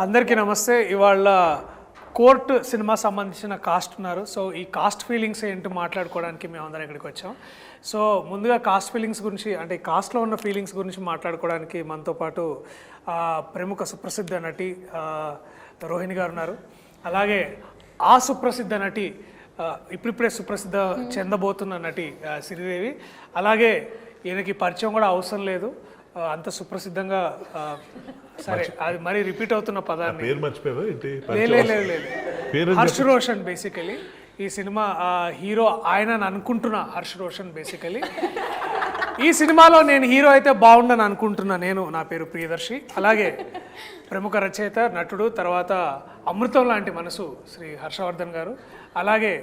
అందరికీ నమస్తే. ఇవాళ కోర్ట్ సినిమా సంబంధించిన కాస్ట్ ఉన్నారు. సో ఈ కాస్ట్ ఫీలింగ్స్ ఏంటి మాట్లాడుకోవడానికి మేము అందరం ఇక్కడికి వచ్చాం. సో ముందుగా కాస్ట్ ఫీలింగ్స్ గురించి, అంటే కాస్ట్లో ఉన్న ఫీలింగ్స్ గురించి మాట్లాడుకోవడానికి మనతో పాటు ప్రముఖ సుప్రసిద్ధ నటి రోహిణి గారు ఉన్నారు. అలాగే ఆ సుప్రసిద్ధ నటి ఇప్పుడిప్పుడే సుప్రసిద్ధ చెందబోతున్న నటి శ్రీదేవి. అలాగే ఈయనకి పరిచయం కూడా అవసరం లేదు, అంత సుప్రసిద్ధంగా. సరే, అది మరీ రిపీట్ అవుతున్న పదాన్ని హర్ష్ రోషన్. బేసికలీ ఈ సినిమా హీరో ఆయన అనుకుంటున్నా హర్ష్ రోషన్. బేసికలీ ఈ సినిమాలో నేను హీరో అయితే బాగుండని అనుకుంటున్నా. నా పేరు ప్రియదర్శి. అలాగే ప్రముఖ రచయిత, నటుడు, తర్వాత అమృతం లాంటి మనసు శ్రీ హర్షవర్ధన్ గారు. అలాగే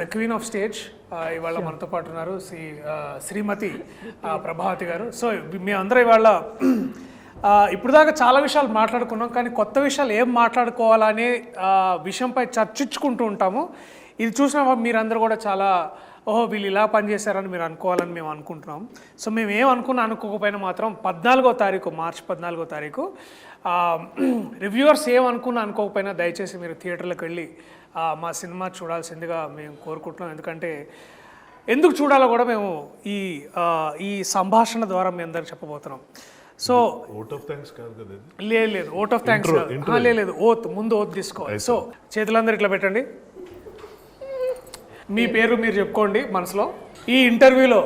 ద క్వీన్ ఆఫ్ స్టేజ్ ఇవాళ మనతో పాటు ఉన్నారు శ్రీమతి ప్రభావతి గారు. సో మేమందరం ఇవాళ ఇప్పుడు దాకా చాలా విషయాలు మాట్లాడుకున్నాం, కానీ కొత్త విషయాలు ఏం మాట్లాడుకోవాలనే విషయంపై చర్చించుకుంటూ ఉంటాము. ఇది చూసిన మీరందరూ కూడా చాలా వీళ్ళు ఇలా పనిచేశారని మీరు అనుకోవాలని మేము అనుకుంటున్నాం. సో మేము అనుకోకపోయినా మాత్రం 14వ తారీఖు, మార్చి 14వ తారీఖు రివ్యూవర్స్ అనుకోకపోయినా దయచేసి మీరు థియేటర్లకు వెళ్ళి మా సినిమా చూడాల్సిందిగా మేము కోరుకుంటున్నాం. ఎందుకు చూడాలో కూడా మేము ఈ సంభాషణ ద్వారా మీ అందరికి చెప్పబోతున్నాం. సో లేదు ఓట్ ఆఫ్ థ్యాంక్స్ లేదు, ముందు ఓత్ తీసుకోవాలి. సో చేతులందరూ ఇట్లా పెట్టండి, మీ పేరు మీరు చెప్పుకోండి మనసులో. ఈ ఇంటర్వ్యూలో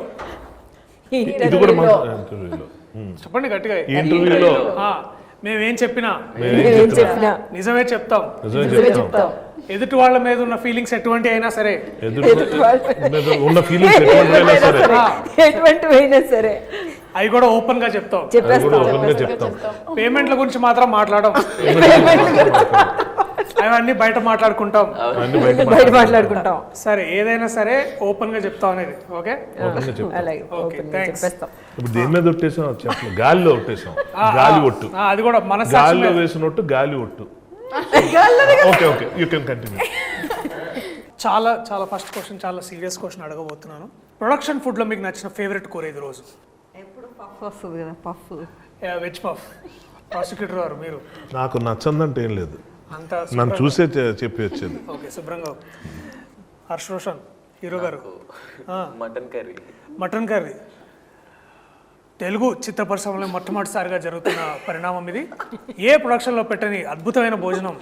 చెప్పండి గట్టిగా, మేమేం చెప్పినా నిజమే చెప్తాం. ఎదుటి వాళ్ళ మీద ఉన్న ఫీలింగ్స్ ఎటువంటి అయినా సరే, అవి కూడా ఓపెన్ గా చెప్తాం. పేమెంట్ల గురించి మాత్రం మాట్లాడడం, అవన్నీ బయట మాట్లాడుకుంటాం. సరే, ఏదైనా సరే ఓపెన్ గా చెప్తాం అనేది. ఓకే, గాలిలో ఒట్టేసాం, గాలి ఒట్టు, అది కూడా మన గాలిలో వేసినట్టు గాలి ఒట్టు. చాలా చాలా ఫస్ట్ క్వశ్చన్, చాలా సీరియస్ క్వశ్చన్ అడగబోతున్నాను. ప్రొడక్షన్ ఫుడ్ లో మీకు నచ్చిన ఫేవరెట్ కూర ఇది రోజు? Veg puff. ప్రాసిక్యూటర్ గారు మీరు? నాకు నచ్చందంటే ఏం లేదు, నన్ను చూసే చెప్పి వచ్చేది. ఓకే, శుభ్రంగా. హర్ష్ రోషన్ హీరో గారు? Mutton curry. తెలుగు చిత్ర పరిశ్రమలో మొట్టమొదటిసారిగా జరుగుతున్న పరిణామం ఇది. ఏ ప్రొడక్షన్లో పెట్టని అద్భుతమైన భోజనం.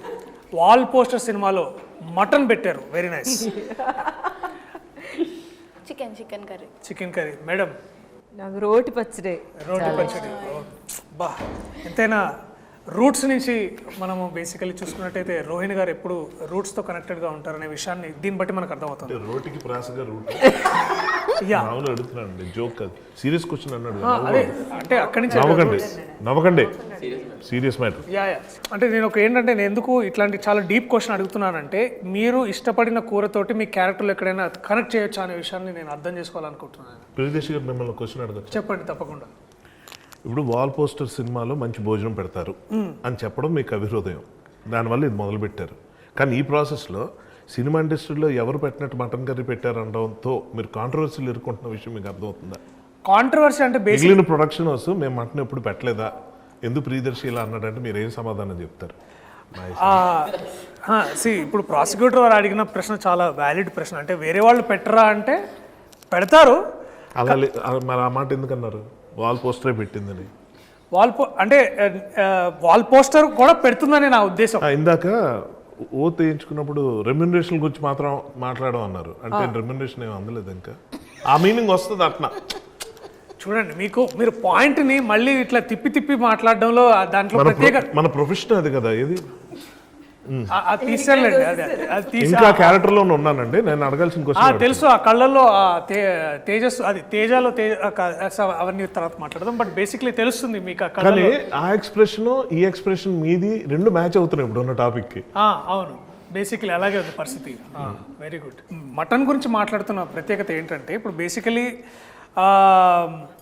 వాల్ పోస్టర్ సినిమాలో మటన్ పెట్టారు. Very nice. Chicken curry. Madam? నాకు రోటి పచ్చడి. బా, ఎంతైనా రూట్స్ నుంచి మనము బేసికలీ చూసుకున్నట్టయితే రోహిణి గారు ఎప్పుడు రూట్స్తో కనెక్టెడ్గా ఉంటారనే విషయాన్ని దీన్ని బట్టి మనకు అర్థమవుతుంది. రోటికి ప్రాసగా రూట్ అడుగుతున్నాను, జోక్ కాదు, సీరియస్ క్వశ్చన్ అన్నాడు. అంటే అక్కడి నుంచి నవ్వకండి, సీరియస్ మ్యాటర్. అంటే నేను నేను ఎందుకు ఇట్లాంటి చాలా డీప్ క్వశ్చన్ అడుగుతున్నానంటే, మీరు ఇష్టపడిన కూరతోటి మీ క్యారెక్టర్లో ఎక్కడైనా కనెక్ట్ చేయొచ్చు అనే విషయాన్ని నేను అర్థం చేసుకోవాలనుకుంటున్నాను. ప్రియదర్శి గారు మిమ్మల్ని క్వశ్చన్ అడగచ్చు? చెప్పండి, తప్పకుండా. ఇప్పుడు వాల్ పోస్టర్ సినిమాలో మంచి భోజనం పెడతారు అని చెప్పడం మీకు అభిహృదయం, దానివల్ల ఇది మొదలు పెట్టారు. కానీ ఈ ప్రాసెస్లో సినిమా ఇండస్ట్రీలో ఎవరు పెట్టినట్టు మటన్ కర్రీ పెట్టారనడంతో మీరు కాంట్రవర్సీలు ఎదుర్కొంటున్న విషయం మీకు అర్థమవుతుందా? కాంట్రవర్సీ అంటే మిగిలిన ప్రొడక్షన్ హౌస్ మేము మటన్ ఎప్పుడు పెట్టలేదా, ఎందుకు ప్రియదర్శి ఇలా అన్నాడంటే మీరు ఏం సమాధానం చెప్తారు? ఇప్పుడు ప్రాసిక్యూటర్ వారు అడిగిన ప్రశ్న చాలా వ్యాలిడ్ ప్రశ్న. అంటే వేరే వాళ్ళు పెట్టరా అంటే పెడతారు. అలా మరి ఆ మాట ఎందుకన్నారు? వాల్ పోస్టరే పెట్టిందని. వాల్ పోస్టర్ కూడా పెడుతుందని నా ఉద్దేశం. ఇందాక ఓత్ వేయించుకున్నప్పుడు రెమ్యునరేషన్ గురించి మాత్రం మాట్లాడడం అన్నారు, అంటే రెమ్యునరేషన్ ఏమి అందలేదు ఇంకా. ఆ మీనింగ్ వస్తుంది అట్లా. చూడండి, మీరు పాయింట్ని మళ్ళీ ఇట్లా తిప్పి మాట్లాడడంలో దాంట్లో ప్రత్యేక మన ప్రొఫెషన్ అది కదా. ఏది ఇంకా క్యారెక్టర్ లో ఉన్నానండి, నేను అడగాల్సిన క్వశ్చన్ తెలుసు. ఆ కళ్ళల్లో తేజస్సు, అది తేజాలో అవన్నీ తర్వాత మాట్లాడదాం. బట్ బేసిక్లీ తెలుస్తుంది మీకు. కానీ ఆ ఎక్స్ప్రెషన్ ఈ ఎక్స్ప్రెషన్ మీది రెండు మ్యాచ్ అవుతున్నాయి ఇప్పుడు ఉన్న టాపిక్ కి. అవును, బేసిక్లీ అలాగే ఉంది పరిస్థితి. Very good. మటన్ గురించి మాట్లాడుతున్న ప్రత్యేకత ఏంటంటే, ఇప్పుడు బేసికలీ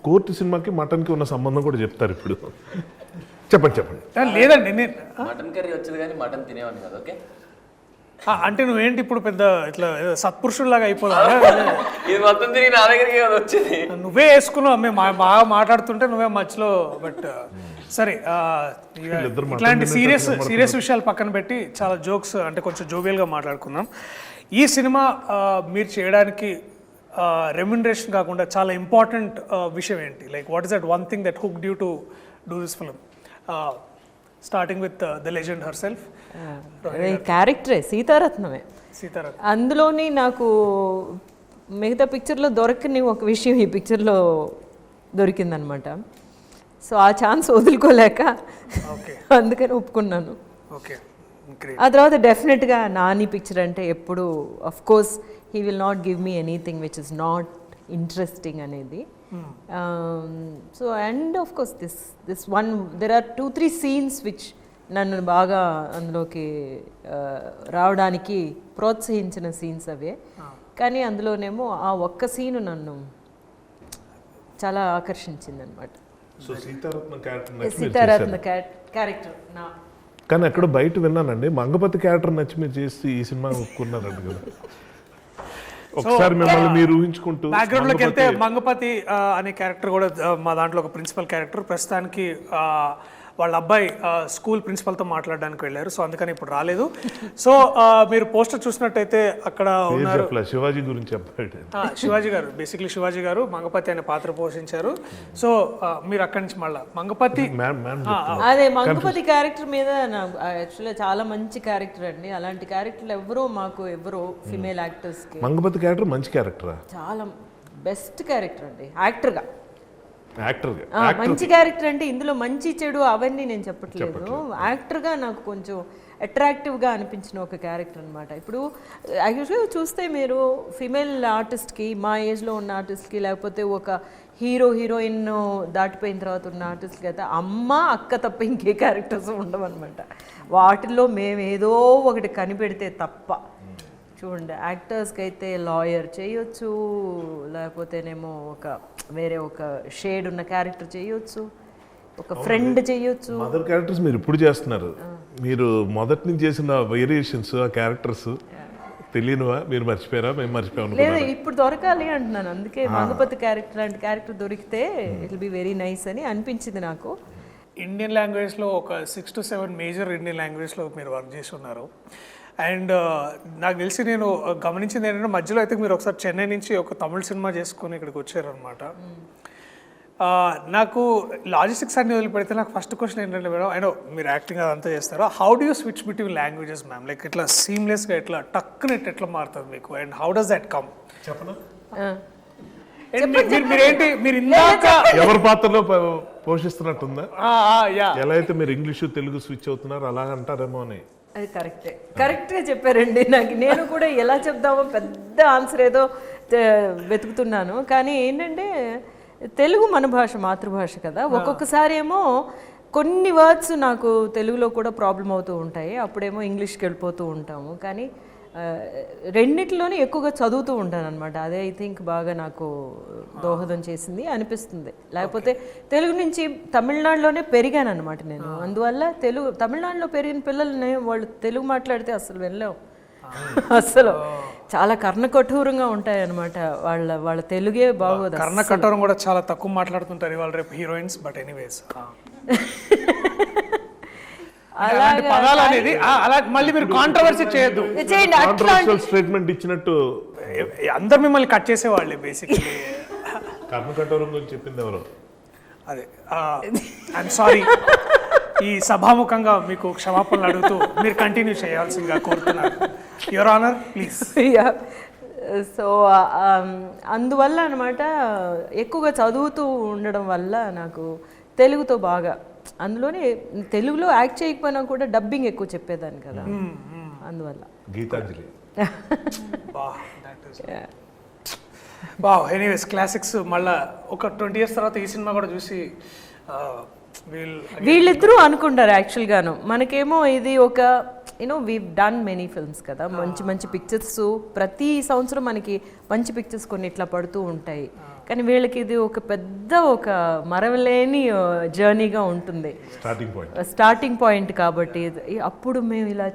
కోర్టు సినిమాకి మటన్ కి ఉన్న సంబంధం కూడా చెప్తారు ఇప్పుడు. చెప్పండి. లేదండి, మటన్ కర్రీ వచ్చేది కానీ మటన్ తినేవాడిని కదా. ఓకే, అంటే నువ్వేంటి ఇప్పుడు పెద్ద ఇట్లా సత్పురుషుల్లాగా అయిపోదా? ఇది మొత్తం తిరిగి నా దగ్గరికి వచ్చేది. నువ్వే వేసుకున్నావు, మేము బాగా మాట్లాడుతుంటే నువ్వే మధ్యలో. బట్ సరే వీళ్ళిద్దరు మటన్ ఇట్లాంటి తినేటట్టు సీరియస్ విషయాలు పక్కన పెట్టి చాలా జోక్స్ అంటే కొంచెం జోవియల్గా మాట్లాడుకుందాం. ఈ సినిమా మీరు చేయడానికి రెమ్యునరేషన్ కాకుండా చాలా ఇంపార్టెంట్ విషయం ఏంటి? Like what is that one thing that hooked you to do this film, starting with the legend herself? క్యారెక్టరే సీతారత్నమే. సీతారాం అందులోని నాకు మిగతా పిక్చర్లో దొరకని ఒక విషయం ఈ పిక్చర్లో దొరికిందనమాట. సో ఆ ఛాన్స్ వదులుకోలేక ఓకే అందుకని ఒప్పుకున్నాను. Okay great. ఆ తర్వాత డెఫినెట్గా నాని పిక్చర్ అంటే ఎప్పుడు of course he will not give me anything which is not interesting అనేది. So and of course this one there are 2-3 scenes which నన్ను బాగా అందులోకి రావడానికి ప్రోత్సహించిన సీన్స్ అవే. కానీ అందులోనేమో ఆ ఒక్క సీను నన్ను చాలా ఆకర్షించింది అనమాట. So Seetharatnam character Seetharatna character నా కానీ ఎక్కడ బయట విన్నానండి, మంగపతి క్యారెక్టర్ నచ్చి మీరు చేసి ఈ సినిమా ఒప్పుకున్నారంట కదా. ఒకసారి మిమ్మల్ని మీరు ఊహించుకుంటూ బ్యాక్గ్రౌండ్ లోకి వెళ్తే మంగపతి అనే క్యారెక్టర్ కూడా మా దాంట్లో ఒక ప్రిన్సిపల్ క్యారెక్టర్. ప్రస్తుతానికి వాళ్ళ అబ్బాయి స్కూల్ ప్రిన్సిపల్తో మాట్లాడడానికి వెళ్ళారు, సో అందుకని ఇప్పుడు రాలేదు. సో మీరు పోస్టర్ చూసినట్టయితే అక్కడ ఉన్నారు శివాజీ గురించి చెప్పాడు. శివాజీ గారు, బేసిక్లీ శివాజీ గారు మంగపతి అనే పాత్ర పోషించారు. సో మీరు అక్కడి నుంచి మళ్ళీ మంగపతి అదే మంగపతి క్యారెక్టర్ మీద యాక్చువల్గా చాలా మంచి క్యారెక్టర్ అండి. అలాంటి క్యారెక్టర్లు ఎవరో ఫిమేల్ యాక్టర్స్కి మంగపతి క్యారెక్టర్ మంచి క్యారెక్టరా? చాలా బెస్ట్ క్యారెక్టర్ అండి యాక్టర్గా. యాక్టర్ మంచి క్యారెక్టర్ అంటే ఇందులో మంచి చెడు అవన్నీ నేను చెప్పట్లేదు. యాక్టర్గా నాకు కొంచెం అట్రాక్టివ్గా అనిపించిన ఒక క్యారెక్టర్ అనమాట. ఇప్పుడు యాక్చువల్గా చూస్తే మీరు ఫిమేల్ ఆర్టిస్ట్కి, మా ఏజ్లో ఉన్న ఆర్టిస్ట్కి, లేకపోతే ఒక హీరోయిన్ దాటిపోయిన తర్వాత ఉన్న ఆర్టిస్ట్కి అయితే అమ్మ అక్క తప్ప ఇంకే క్యారెక్టర్స్ ఉండవన్నమాట. వాటిల్లో మేము ఏదో ఒకటి కనిపెడితే తప్ప. చూడండి, యాక్టర్స్కి అయితే లాయర్ చేయొచ్చు, లేకపోతేనేమో వేరే ఒక షేడ్ ఉన్న క్యారెక్టర్ చేయొచ్చు, ఒక ఫ్రెండ్ చేయొచ్చు. మదర్ క్యారెక్టర్స్ మీరు ఇప్పుడు చేస్తున్నారు. మీరు మొదటి నుంచి చేసిన వేరియేషన్స్ ఆ క్యారెక్టర్స్ తెలియనివా? మీరు మర్చిపోయారా? మేము మర్చిపోయాము. లేదు, ఇప్పుడు దొరకాలి అంటున్నాను. అందుకే మంగపతి క్యారెక్టర్ లాంటి క్యారెక్టర్ దొరికితే it will be very nice అని అనిపించింది నాకు. ఇండియన్ లాంగ్వేజ్లో ఒక 6 to 7 మేజర్ ఇండియన్ లాంగ్వేజ్లో మీరు వర్క్ చేసి ఉన్నారు. అండ్ నాకు తెలిసి నేను గమనించింది ఏంటంటే మధ్యలో అయితే మీరు ఒకసారి చెన్నై నుంచి ఒక తమిళ సినిమా చేసుకొని ఇక్కడికి వచ్చారనమాట. నాకు లాజిస్టిక్స్ అన్ని వదిలిపెడితే నాకు ఫస్ట్ క్వశ్చన్ ఏంటంటే మేడం, అయినో మీరు యాక్టింగ్ అదంతా చేస్తారో, how do you switch between languages ma'am? Like ఇట్లా సీమ్లెస్గా ఎట్లా టక్కున ఎట్లా మారుతుంది మీకు? And how does that come? చెప్పనా? మీరేంటి మీరు ఇందాక ఎవరి పాత్రలో పోషిస్తున్నట్టుందా? ఎలా అయితే మీరు ఇంగ్లీషు తెలుగు స్విచ్ అవుతున్నారు అలాగంటారేమో అని. అది కరెక్ట్గా చెప్పారండి. నేను కూడా ఎలా చెప్దామో పెద్ద ఆన్సర్ ఏదో వెతుకుతున్నాను. కానీ ఏంటంటే తెలుగు మన భాష, మాతృభాష కదా. ఒక్కొక్కసారి ఏమో కొన్ని వర్డ్స్ నాకు తెలుగులో కూడా ప్రాబ్లం అవుతూ ఉంటాయి, అప్పుడేమో ఇంగ్లీష్కి వెళ్ళిపోతూ ఉంటాము. కానీ రెండిట్లోనే ఎక్కువగా చదువుతూ ఉంటాను అనమాట. అదే ఐ థింక్ బాగా నాకు దోహదం చేసింది అనిపిస్తుంది. లేకపోతే తెలుగు నుంచి తమిళనాడులోనే పెరిగాను అనమాట నేను. అందువల్ల తమిళనాడులో పెరిగిన పిల్లల్ని వాళ్ళు తెలుగు మాట్లాడితే అసలు వెళ్ళలేవు. అసలు చాలా కర్ణకఠోరంగా ఉంటాయి అనమాట. వాళ్ళ తెలుగే బాగోదు. కర్ణకఠోరం కూడా చాలా తక్కువ మాట్లాడుతుంటారు ఇవాళ రేపు హీరోయిన్స్. బట్ ఎనీవేస్ పదాలు అనేది అలా మళ్ళీ మీరు కాంట్రవర్సీ చేయొద్దు. స్టేట్మెంట్ ఇచ్చినట్టు అందరు మిమ్మల్ని కట్ చేసేవాళ్ళే బేసిక్లీ. కర్ణకఠోరం గురించి చెప్పింది ఎవరు? అదే ఐఎమ్ సారీ. ఈ సభాముఖంగా మీకు క్షమాపణలు అడుగుతూ మీరు కంటిన్యూ చేయాల్సిందిగా కోరుతున్నాను. Your honour please. సో అందువల్ల అనమాట ఎక్కువగా చదువుతూ ఉండడం వల్ల నాకు తెలుగుతో బాగా, అందులోనే తెలుగులో యాక్ట్ చేయకపోయినా కూడా డబ్బింగ్ ఎక్కువ చెప్పేదాన్ని కదా, అందువల్ల. గీతాంజలి. Anyways classics. మళ్ళీ ఒక 20 years తర్వాత ఈ సినిమా కూడా చూసి వీళ్ళిద్దరూ అనుకుంటారు యాక్చువల్గాను. మనకేమో ఇది ఒక వీ డన్ మెనీ ఫిల్మ్స్ కదా, మంచి మంచి పిక్చర్స్ ప్రతి సంవత్సరం మనకి మంచి పిక్చర్స్ కొన్ని ఇట్లా పడుతూ ఉంటాయి. కానీ వీళ్ళకి ఇది ఒక పెద్ద ఒక మరవలేని జర్నీగా ఉంటుంది, స్టార్టింగ్ పాయింట్. కాబట్టి అప్పుడు మేము ఇలా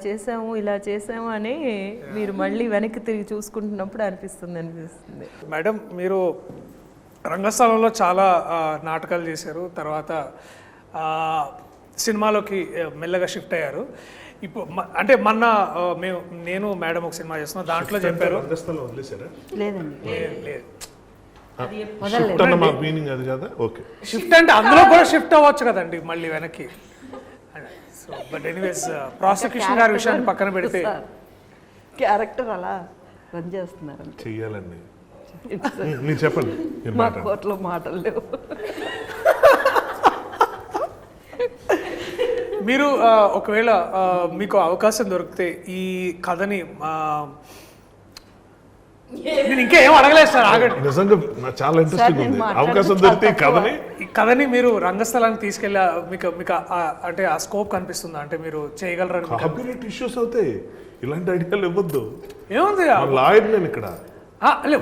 చేసాము అని మీరు మళ్ళీ వెనక్కి తిరిగి చూసుకుంటున్నప్పుడు అనిపిస్తుంది. మేడం, మీరు రంగస్థలంలో చాలా నాటకాలు చేశారు, తర్వాత సినిమాలోకి మెల్లగా షిఫ్ట్ అయ్యారు. ఇప్పుడు అంటే మొన్న నేను మేడం ఒక సినిమా చేస్తున్నాం, దాంట్లో చెప్పారు. రంగస్థలం వదిలేశారా? లేదండి, లేదు షిఫ్ట్ అన్న మా మీనింగ్ అది కదా. ఓకే, షిఫ్ట్ అంటే అందులో కూడా షిఫ్ట్ అవ్వచ్చు కదండి మళ్ళీ వెనక్కి. సో బట్ ఎనీవేస్ ప్రాసిక్యూషన్ గారి విషయాన్ని పక్కన పెడితే క్యారెక్టర్ అలా రన్ చేస్తున్నారు. చెయ్యాలండి. మీరు చెప్పండి, మీరు మా మాట్లాడండి. కోర్టులో మాటలు లేవు. మీరు ఒకవేళ మీకు అవకాశం దొరికితే ఈ కథని నేను ఇంకా ఏం అడగలేదు సార్, ఆగండి. నిజంగా నాకు చాలా ఇంట్రెస్టింగ్ నేను ఉంది. మాట్లాడడం అవకాశం దొరికితే ఈ చాలా కథని ఈ కథని మీరు రంగస్థలానికి తీసుకెళ్ళి మీకు మీకు అంటే ఆ స్కోప్ కనిపిస్తుందా, అంటే మీరు చేయగలరని మీకు కాపీరైట్ ఇష్యూస్ అవుతాయి. ఇలాంటి ఐడియాలు ఇవ్వద్దు. ఏముంది? లాయర్ నేను ఇక్కడ.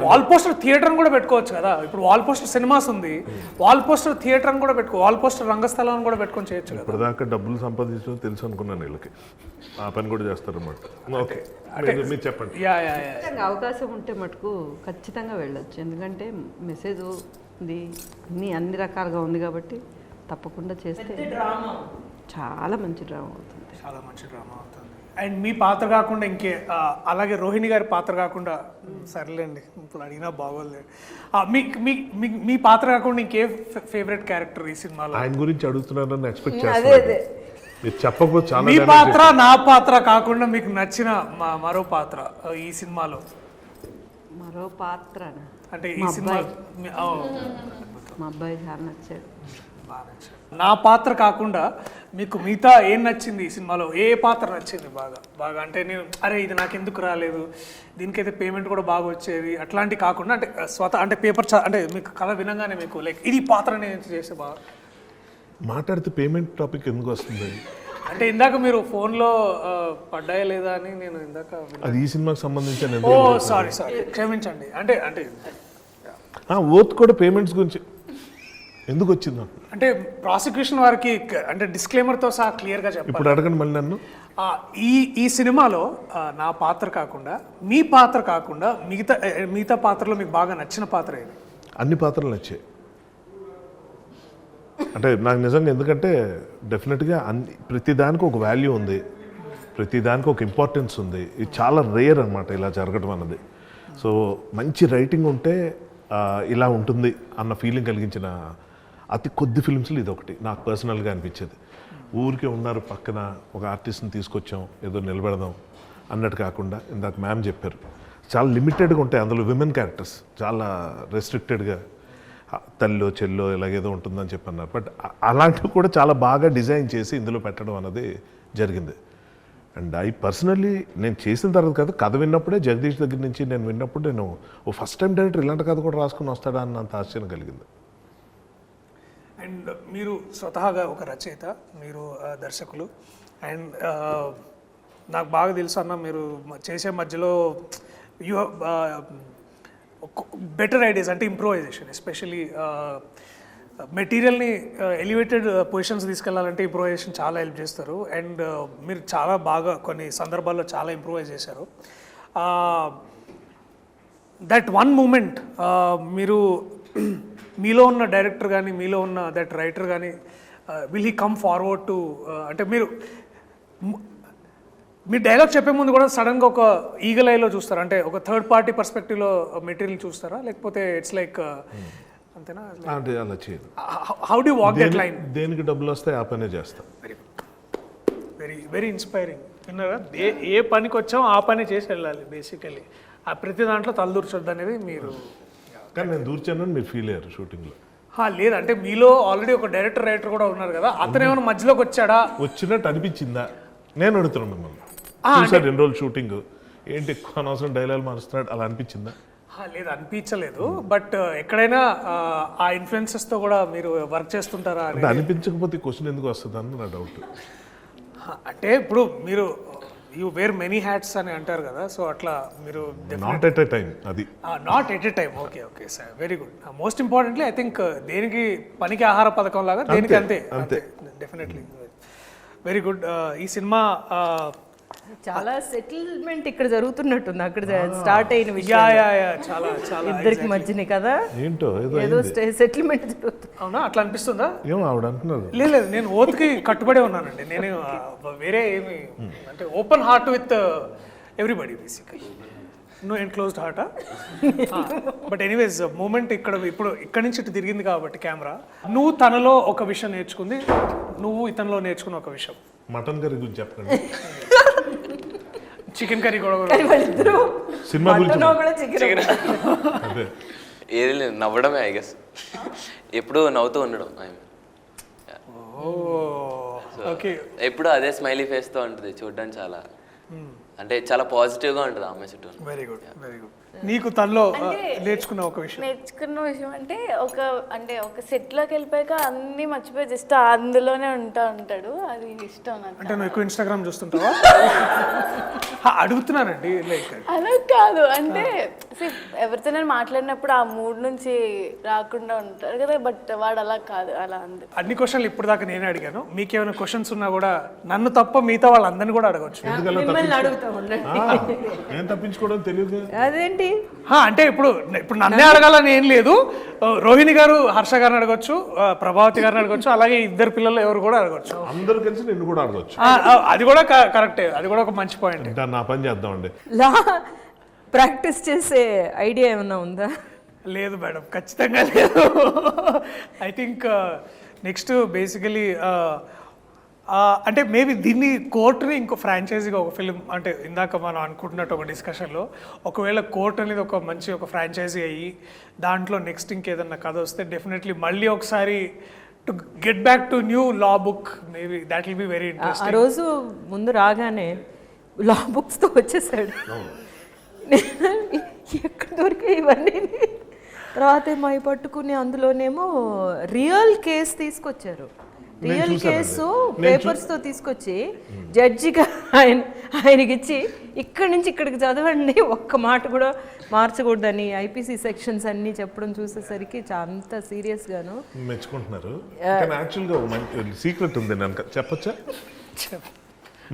వాల్ పోస్టర్ థియేటర్ కూడా పెట్టుకోవచ్చు కదా. ఇప్పుడు వాల్ పోస్టర్ సినిమాస్ ఉంది, వాల్ పోస్టర్ థియేటర్ కూడా వాల్ పోస్టర్ రంగస్థలం కూడా పెట్టుకొని చేయొచ్చు కదా. ఇప్పటిదాకా డబ్బులు సంపాదించడం తెలుసు అనుకున్నాను వీళ్ళకి. ఆ పని కూడా చేస్తారన్నమాట. ఓకే, మీరు చెప్పండి. యా ఖచ్చితంగా అవకాశం ఉంటే మటుకు ఖచ్చితంగా వెళ్ళొచ్చు. ఎందుకంటే మెసేజ్ ఉంది, అన్ని రకాలుగా ఉంది కాబట్టి తప్పకుండా చేస్తే చాలా మంచి డ్రామా అవుతుంది. చాలా మంచి డ్రామా అవుతుంది. అండ్ మీ పాత్ర కాకుండా ఇంకే అలాగే రోహిణి గారి పాత్ర కాకుండా, సర్లేండి ఇప్పుడు అడిగినా బాగోలేదు, మీ పాత్ర కాకుండా ఇంకే ఫేవరెట్ క్యారెక్టర్ ఈ సినిమాలో? ఆయన గురించి అడుగుతున్నారని ఎక్స్పెక్ట్ అదే చేస్తాను. మీరు చెప్పకపోతే చాలా మీ పాత్ర నా పాత్ర కాకుండా మీకు నచ్చిన మరో పాత్ర ఈ సినిమాలో? మరో పాత్ర అంటే ఈ సినిమా మా అబ్బాయి చాలా నచ్చాడు. నా పాత్ర కాకుండా మీకు మిగతా ఏం నచ్చింది ఈ సినిమాలో? ఏ పాత్ర నచ్చింది బాగా అంటే నేను అరే ఇది నాకు ఎందుకు రాలేదు, దీనికైతే పేమెంట్ కూడా బాగా వచ్చేది అట్లాంటి కాకుండా, అంటే అంటే పేపర్ అంటే మీకు కథ వినగానే మీకు లైక్ ఇది పాత్ర నేను చేస్తే బాగా మాట్లాడితే పేమెంట్ టాపిక్ ఎందుకు వస్తుంది? అంటే ఇందాక మీరు ఫోన్లో పడ్డాయా లేదా అని నేను ఇందాక అది ఈ సినిమాకి సంబంధించిన ఓ సారీ క్షమించండి. అంటే ఓత్ కూడా పేమెంట్స్ గురించి ఎందుకు వచ్చింది? అంటే ప్రాసిక్యూషన్ వారికి అంటే డిస్క్లైమర్తో సహా క్లియర్గా చెప్పాలి. ఇప్పుడు అడగండి మళ్ళీ నన్ను. ఈ సినిమాలో నా పాత్ర కాకుండా మీ పాత్ర కాకుండా మిగతా పాత్రలో మీకు బాగా నచ్చిన పాత్ర ఏది? అన్ని పాత్రలు నచ్చాయి. అంటే నాకు నిజంగా, ఎందుకంటే డెఫినెట్గా ప్రతి దానికి ఒక వాల్యూ ఉంది, ప్రతి దానికి ఒక ఇంపార్టెన్స్ ఉంది. ఇది చాలా రేర్ అనమాట ఇలా జరగడం అన్నది. సో మంచి రైటింగ్ ఉంటే ఇలా ఉంటుంది అన్న ఫీలింగ్ కలిగించిన అతి కొద్ది ఫిల్మ్స్లో ఇది ఒకటి నాకు పర్సనల్గా అనిపించేది. ఊరికే ఉన్నారు పక్కన ఒక ఆర్టిస్ట్ని తీసుకొచ్చాం ఏదో నిలబెడదాం అన్నట్టు కాకుండా, ఇందాక మ్యామ్ చెప్పారు చాలా లిమిటెడ్గా ఉంటాయి అందులో విమెన్ క్యారెక్టర్స్, చాలా రెస్ట్రిక్టెడ్గా తల్లో చెల్లో ఇలాగేదో ఉంటుందని చెప్పి అన్నారు. బట్ అలాంటివి కూడా చాలా బాగా డిజైన్ చేసి ఇందులో పెట్టడం అన్నది జరిగింది. అండ్ ఐ పర్సనల్లీ నేను చేసిన తర్వాత కదా, కథ విన్నప్పుడే జగదీష్ దగ్గర నుంచి నేను విన్నప్పుడు నేను ఫస్ట్ టైం డైరెక్టర్ ఇలాంటి కథ కూడా రాసుకుని వస్తాడా అన్నంత ఆశ్చర్యం కలిగింది. అండ్ మీరు స్వతహాగా ఒక రచయిత, మీరు దర్శకులు, అండ్ నాకు బాగా తెలుసు అన్న మీరు చేసే మధ్యలో యూ బెటర్ ఐడియాస్ అంటే ఇంప్రూవైజేషన్, ఎస్పెషలీ మెటీరియల్ని ఎలివేటెడ్ పొజిషన్స్ తీసుకెళ్లాలంటే ఇంప్రూవైజేషన్ చాలా హెల్ప్ చేస్తారు. అండ్ మీరు చాలా బాగా కొన్ని సందర్భాల్లో చాలా ఇంప్రూవైజ్ చేశారు. దట్ వన్ మూమెంట్ మీరు మీలో ఉన్న డైరెక్టర్ కానీ మీలో ఉన్న దట్ రైటర్ కానీ will he come forward to, అంటే మీరు డైలాగ్ చెప్పే ముందు కూడా సడన్గా ఒక ఈగల్ ఐలో చూస్తారా, అంటే ఒక థర్డ్ పార్టీ పర్స్పెక్టివ్లో మెటీరియల్ చూస్తారా, లేకపోతే ఇట్స్ లైక్ అంతేనా? అంటే అలా చేయదు. How do walk that line? దేనికి డబ్బులు వస్తాయి ఆ పనే చేస్తాం. Very very inspiring. విన్నారా? ఏ పనికి వచ్చామో ఆ పని చేసి వెళ్ళాలి బేసికలీ. ఆ ప్రతి దాంట్లో తలదూర్చొద్దు అనేది మీరు. కానీ నేను దూర్చానని మీరు ఫీల్ అయ్యారు షూటింగ్లో? లేదంటే మీలో ఆల్రెడీ ఒక డైరెక్టర్ రైటర్ కూడా ఉన్నారు కదా, అతను ఏమైనా మధ్యలోకి వచ్చాడా? వచ్చినట్టు అనిపించిందా? నేను అడుగుతున్నాను మిమ్మల్ని. చూసారు 2 రోజులు షూటింగ్, ఏంటి ఎక్కువ అనవసరం డైలాగ్ మారుస్తున్నాడు అలా అనిపించిందా? లేదు అనిపించలేదు. బట్ ఎక్కడైనా ఆ ఇన్ఫ్లుయెన్సెస్తో కూడా మీరు వర్క్ చేస్తుంటారా? అంటే అనిపించకపోతే క్వశ్చన్ ఎందుకు వస్తుంది అని నా డౌట్. అంటే ఇప్పుడు మీరు యూ వేర్ మెనీ హ్యాట్స్ అని అంటారు కదా, సో అట్లా మీరు నాట్ ఎట్ ఎ టైం. అది not at a time. Okay sir, very good. Most importantly I think దేనికి పనికి ఆహార పథకం లాగా దేనికి అంతే. Definitely very good. ఈ సినిమా చాలా సెటిల్మెంట్ ఇక్కడ జరుగుతున్నట్టుంది అక్కడ స్టార్ట్ అయిన యా విషయం యా యా చాలా చాలా ఇద్దరికి మధ్యనే కదా ఏంటో ఏదో ఏదో సెటిల్మెంట్ జరుగుతుంది. అవునా అట్లా అనిపిస్తుందా? ఏమో ఆవిడ అంటున్నారు. లేదు లేదు, నేను ఓత్కి కట్టుబడే ఉన్నానండి. నేను వేరే ఏమి అంటే open heart with everybody basically, no enclosed హార్టా. బట్ ఎనీవేస్ మూమెంట్ ఇప్పుడు ఇక్కడి నుంచి ఇటు తిరిగింది కాబట్టి కెమెరా, నువ్వు తనలో ఒక విషయం నేర్చుకుంది, నువ్వు ఇతనిలో నేర్చుకున్న ఒక విషయం. మటన్ కర్రీ గురించి చెప్పండి. చికెన్ కర్రీ కూడా కానీ వాళ్ళిద్దరూ సినిమా గురించి మటన్ కూడా చికెన్ అదే ఏది లేదు, నవ్వడమే ఐ గెస్. ఎప్పుడు నవ్వుతూ ఉండడం ఆయన. ఓకే. ఎప్పుడు అదే స్మైలీ ఫేస్తో ఉంటుంది, చూడడానికి చాలా అంటే చాలా పాజిటివ్గా ఉంటుంది ఆ అమ్మాయి చుట్టూ. Very good very good. నీకు తనలో నేర్చుకున్న ఒక విషయం? నేర్చుకున్న విషయం అంటే ఒక సెట్లోకి వెళ్ళిపోయాక అన్నీ మర్చిపోయి జస్ట్ అందులోనే ఉంటాడు. అది ఇష్టం నాకు. అంటే నువ్వు ఎక్కువ ఇన్స్టాగ్రామ్ చూస్తుంటావా? అడుగుతున్నానండి. లైక్ అలా కాదు అంటే ఎవరితో నేను మాట్లాడినప్పుడు ఆ మూడ్ నుంచి రాకుండా ఉంటారు కదా, బట్ వాడు అలా కాదు, అలా అంది. అన్ని క్వశ్చన్లు ఇప్పుడు దాకా నేనే అడిగాను. మీకేమైనా క్వశ్చన్స్ ఉన్నా కూడా నన్ను తప్ప మిగతా వాళ్ళందరినీ కూడా అడగవచ్చు. మిమ్మల్ని అడుగుతా ఉండండి. నేను తప్పించుకోవడం తెలియదు. అదేంటి అంటే ఇప్పుడు నన్నే అడగాలని ఏం లేదు. రోహిణి గారు హర్ష గారిని అడగొచ్చు, ప్రభావతి గారిని అడగొచ్చు, అలాగే ఇద్దరు పిల్లలు ఎవరు కూడా అడగొచ్చు. అందరూ కలిసి నిన్ను కూడా అడగచ్చు. అది కూడా కరెక్టే, అది కూడా ఒక మంచి పాయింట్. ఇంకా నా పని చేద్దామండి. లా ప్రాక్టీస్ చేసే ఐడియా ఏమన్నా ఉందా? లేదు మేడం, ఖచ్చితంగా లేదు. ఐ థింక్ నెక్స్ట్ బేసికలీ అంటే మేబీ దీన్ని కోర్టుని ఇంకో ఫ్రాంచైజీగా ఒక ఫిలిం, అంటే ఇందాక మనం అనుకుంటున్నట్టు ఒక డిస్కషన్లో ఒకవేళ కోర్ట్ అనేది ఒక మంచి ఒక ఫ్రాంచైజీ అయ్యి దాంట్లో నెక్స్ట్ ఇంకేదన్నా కథ వస్తే డెఫినెట్లీ మళ్ళీ ఒకసారి to get back to new law book, maybe that will be very ఆ ఇంట్రెస్టింగ్. రోజు ముందు రాగానే లా బుక్స్తో వచ్చేసాడు. ఎక్కడ దొరికాయి ఇవన్నీ? తర్వాత ఏమో అవి పట్టుకుని అందులోనేమో రియల్ కేసు తీసుకొచ్చారు. రియల్ కేసు పేపర్స్తో తీసుకొచ్చి జడ్జిగా ఆయనకి ఇచ్చి ఇక్కడి నుంచి ఇక్కడికి చదవండి, ఒక్క మాట కూడా మార్చకూడదని ఐపీసీ సెక్షన్స్ అన్నీ చెప్పడం చూసేసరికి అంత సీరియస్గాను మెచ్చుకుంటున్నారు. కానీ యాక్చువల్గా మంచి సీక్రెట్ ఉంది, నేను చెప్పచ్చా?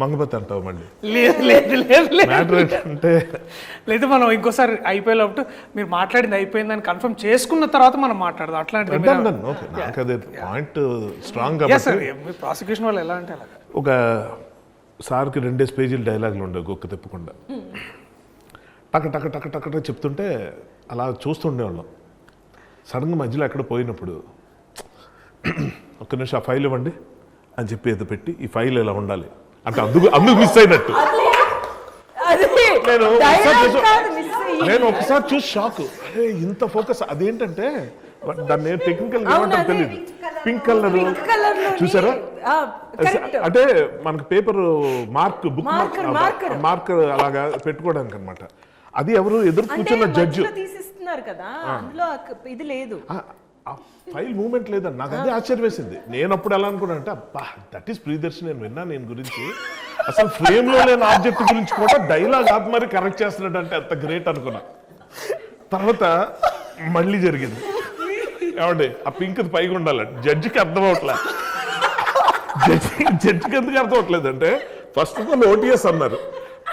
మంగపతి అంటావు మళ్ళీ. లేదు లేదు లేదు లేదు మ్యాటర్ ఏంటంటే లేదు, మనం ఇంకోసారి అయిపోయేటప్పుడు మీరు మాట్లాడింది అయిపోయిందని కన్ఫర్మ్ చేసుకున్న తర్వాత మనం మాట్లాడదాం. అట్లాంటిది ఓకే, నాకు అదే పాయింట్ స్ట్రాంగ్ కాబట్టి. ప్రాసిక్యూషన్ వాళ్ళు ఎలా అంటే అలా ఒక సార్కి 2 పేజీలు డైలాగులు ఉండవు గొక్క తిప్పకుండా. టక టక టక టక చెప్తుంటే అలా చూస్తుండేవాళ్ళం. సడన్గా మధ్యలో ఎక్కడ పోయినప్పుడు ఒక్క నిమిషం ఆ ఫైల్ ఇవ్వండి అని చెప్పి ఏదో పెట్టి ఈ ఫైల్ ఇలా ఉండాలి అంటే అందుకు మిస్ అయినట్టు. నేను ఒకసారి చూసి షాక్, అరే ఇంత ఫోకస్. అదేంటంటే దాన్ని టెక్నికల్ ఏమంటారు తెలియదు, పింక్ కలర్ చూసారా? అంటే మనకు పేపర్ బుక్ మార్కర్ అలాగా పెట్టుకోవడానికి అనమాట. అది ఎవరు ఎదురు కూర్చున్న జడ్జి తీసిస్తున్నారు కదా, అందులో ఇది లేదు, ఆ ఫైల్ మూమెంట్ లేదండి. నాకు అదే ఆశ్చర్యం వేసింది. నేను అప్పుడు ఎలా అనుకున్నా అంటే అబ్బా దట్ ఈస్ ప్రియదర్శి, నేను విన్నా నేను గురించి, అసలు ఫ్రేమ్లో లేని ఆబ్జెక్ట్ గురించి కూడా డైలాగ్ ఆపి మరి కరెక్ట్ చేస్తున్నాడు అంటే అంత గ్రేట్ అనుకున్నా. తర్వాత మళ్ళీ జరిగింది. ఏమండి ఆ పింక్ పైకి ఉండాలండి, జడ్జికి అర్థం అవట్లేదు. జడ్జికి ఎందుకు అర్థం అవట్లేదు అంటే ఫస్ట్ ఆఫ్ ఆల్ ఓటీఎస్ అన్నారు,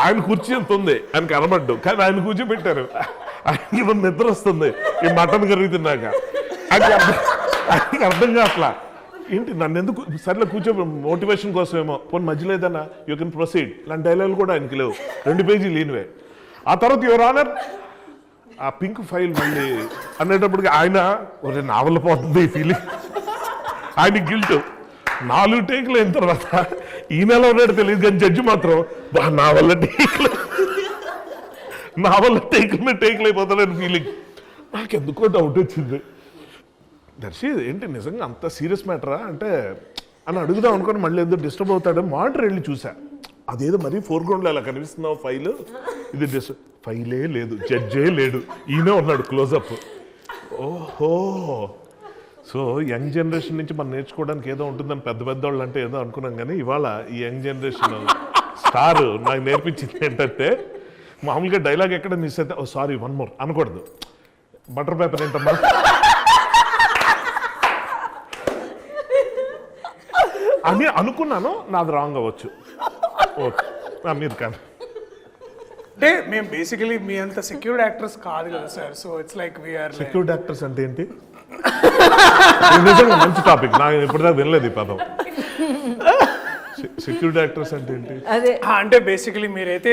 ఆయన కుర్చీ ఎంత ఉంది ఆయన కనబడ్డు, కానీ ఆయన కూర్చోబెట్టారు. ఆయనకి నిద్ర వస్తుంది ఈ మటన్ కర్రీ తిన్నాక. ఆయనకి అర్థం కావట్లా, ఏంటి నన్ను ఎందుకు సర్లే కూర్చో మోటివేషన్ కోసమేమో, పోనీ మధ్యలో ఏదన్నా యూ కెన్ ప్రొసీడ్ లాంటి డైలాగులు కూడా ఆయనకి లేవు, 2 పేజీలు లేనివే. ఆ తర్వాత యువర్ ఆనర్ ఆ పింక్ ఫైల్ మళ్ళీ అనేటప్పటికి ఆయన ఒక నావల్ పోతుంది ఈ ఫీలింగ్, ఆయన గిల్ట్. 4 టేకులు అయిన తర్వాత ఈ నెల ఉన్నాడు తెలియదు కానీ జడ్జి మాత్రం నా వల్ల టేకులు అయిపోతాడని ఫీలింగ్. నాకెందుకో డౌట్ వచ్చింది, దర్శి ఏంటి నిజంగా అంత సీరియస్ మ్యాటరా అంటే అని అడుగుదాం అనుకుని మళ్ళీ ఎందుకు డిస్టర్బ్ అవుతాడు మానిటర్ వెళ్ళి చూసా. అదేదో మరీ ఫోర్గ్రౌండ్లో అలా కనిపిస్తున్నావు ఫైల్, ఇది ఫైలే లేదు, జడ్జే లేడు, ఈయనే ఉన్నాడు క్లోజప్. ఓహో, సో యంగ్ జనరేషన్ నుంచి మనం నేర్చుకోవడానికి ఏదో ఉంటుందని పెద్దవాళ్ళు అంటే ఏదో అనుకున్నాం, కానీ ఇవాళ ఈ యంగ్ జనరేషన్ స్టార్ నాకు నేర్పించింది ఏంటంటే మామూలుగా డైలాగ్ ఎక్కడ మిస్ అయితే ఓ సారీ 1 more అనకూడదు, బటర్ పేపర్ ఏంటమ్మా అని అనుకున్నాను. నాది రాంగ్ అవ్వచ్చు, ఓకే మీరు కానీ అంటే మేము బేసికలీ మీ అంత సెక్యూర్డ్ యాక్టర్స్ కాదు కదా sir. So it's like we're secured actors అంటే ఏంటి? ఇది నిజంగా మంచి టాపిక్, నాకు ఇప్పటిదాకా వినలేదు ఈ పదం. సెక్యూరిటీ యాక్టర్స్ అంటే ఏంటి? అదే అంటే బేసికలీ మీరైతే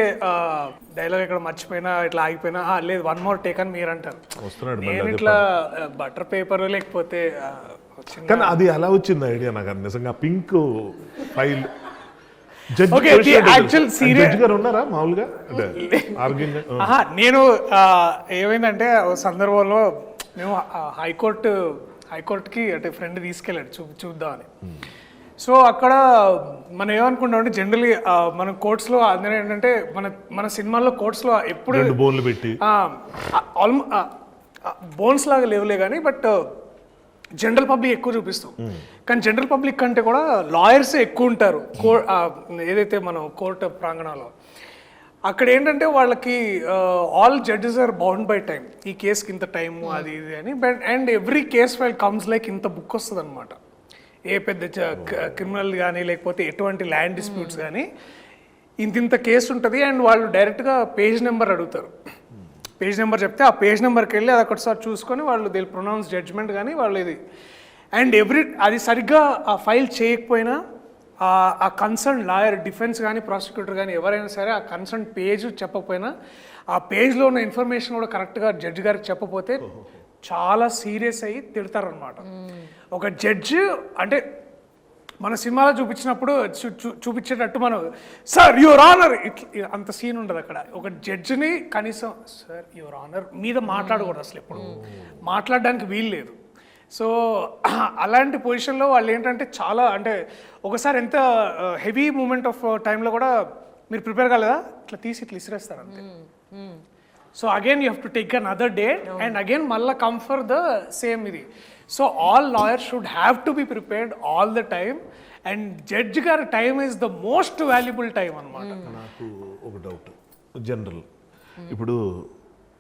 డైలాగ్ ఇక్కడ మర్చిపోయినా ఇట్లా ఆగిపోయినా లేదు 1 more టేక్ అని మీరు అంటారు. వస్తున్నాడు నేను ఇట్లా బటర్ పేపర్ లేకపోతే కానీ అది ఎలా వచ్చింది ఐడియా నాకు నిజంగా. Pink file Okay, the actual serious- గారు ఉన్నారా మామూలుగా అంటే ఆర్గ్యుమెంట్? నేను ఏమైందంటే ఓ సందర్భంలో మేము హైకోర్టుకి అంటే ఫ్రెండ్ తీసుకెళ్ళాడు చూద్దామని. సో అక్కడ మనం ఏమనుకుంటామంటే జనరలీ మన కోర్ట్స్లో అందరూ ఏంటంటే మన సినిమాల్లో కోర్ట్స్లో ఎప్పుడు 2 బోన్లు పెట్టి బోన్స్ లాగా లేవులే కానీ బట్ జనరల్ పబ్లిక్ ఎక్కువ చూపిస్తాం. కానీ జనరల్ పబ్లిక్ కంటే కూడా లాయర్స్ ఎక్కువ ఉంటారు ఏదైతే మనం కోర్టు ప్రాంగణంలో. అక్కడ ఏంటంటే వాళ్ళకి all judges are bound by time, ఈ కేసుకి ఇంత టైము అది ఇది అని. But and every case file comes like ఇంత బుక్ వస్తుంది అనమాట. ఏ పెద్ద క్రిమినల్ కానీ లేకపోతే ఎటువంటి ల్యాండ్ డిస్ప్యూట్స్ కానీ ఇంత కేసు ఉంటుంది. అండ్ వాళ్ళు డైరెక్ట్గా పేజ్ నెంబర్ అడుగుతారు. పేజ్ నెంబర్ చెప్తే ఆ పేజ్ నెంబర్కి వెళ్ళి అది ఒకటిసారి చూసుకొని వాళ్ళు దే ప్రొనౌన్స్ జడ్జ్మెంట్ కానీ వాళ్ళు ఇది. అండ్ అది సరిగ్గా ఆ ఫైల్ చేయకపోయినా ఆ కన్సర్న్ లాయర్, డిఫెన్స్ కానీ ప్రాసిక్యూటర్ కానీ ఎవరైనా సరే ఆ కన్సర్న్ పేజ్ చెప్పకపోయినా ఆ పేజ్లో ఉన్న ఇన్ఫర్మేషన్ కూడా కరెక్ట్గా జడ్జి గారికి చెప్పకపోతే చాలా సీరియస్ అయ్యి తిడతారనమాట. ఒక జడ్జి అంటే మన సినిమాలో చూపించినప్పుడు చూపించేటట్టు మనం సార్ యువర్ ఆనర్ అంత సీన్ ఉండదు అక్కడ. ఒక జడ్జిని కనీసం సార్ యువర్ ఆనర్ మీద మాట్లాడకూడదు అసలు, ఎప్పుడు మాట్లాడడానికి వీలు లేదు. సో అలాంటి పొజిషన్లో వాళ్ళు ఏంటంటే చాలా అంటే ఒకసారి ఎంత హెవీ మూమెంట్ ఆఫ్ టైంలో కూడా మీరు ప్రిపేర్ కాలేదా ఇట్లా తీసి ఇట్లా ఇసిరేస్తారు అంతే. So again you have to take another day and again మళ్ళీ కమ్ ఫర్ ద సేమ్ ఇది. So all lawyers should have to be prepared all the time and judge గారి time is the most valuable time అనమాట. నాకు ఒక doubt general,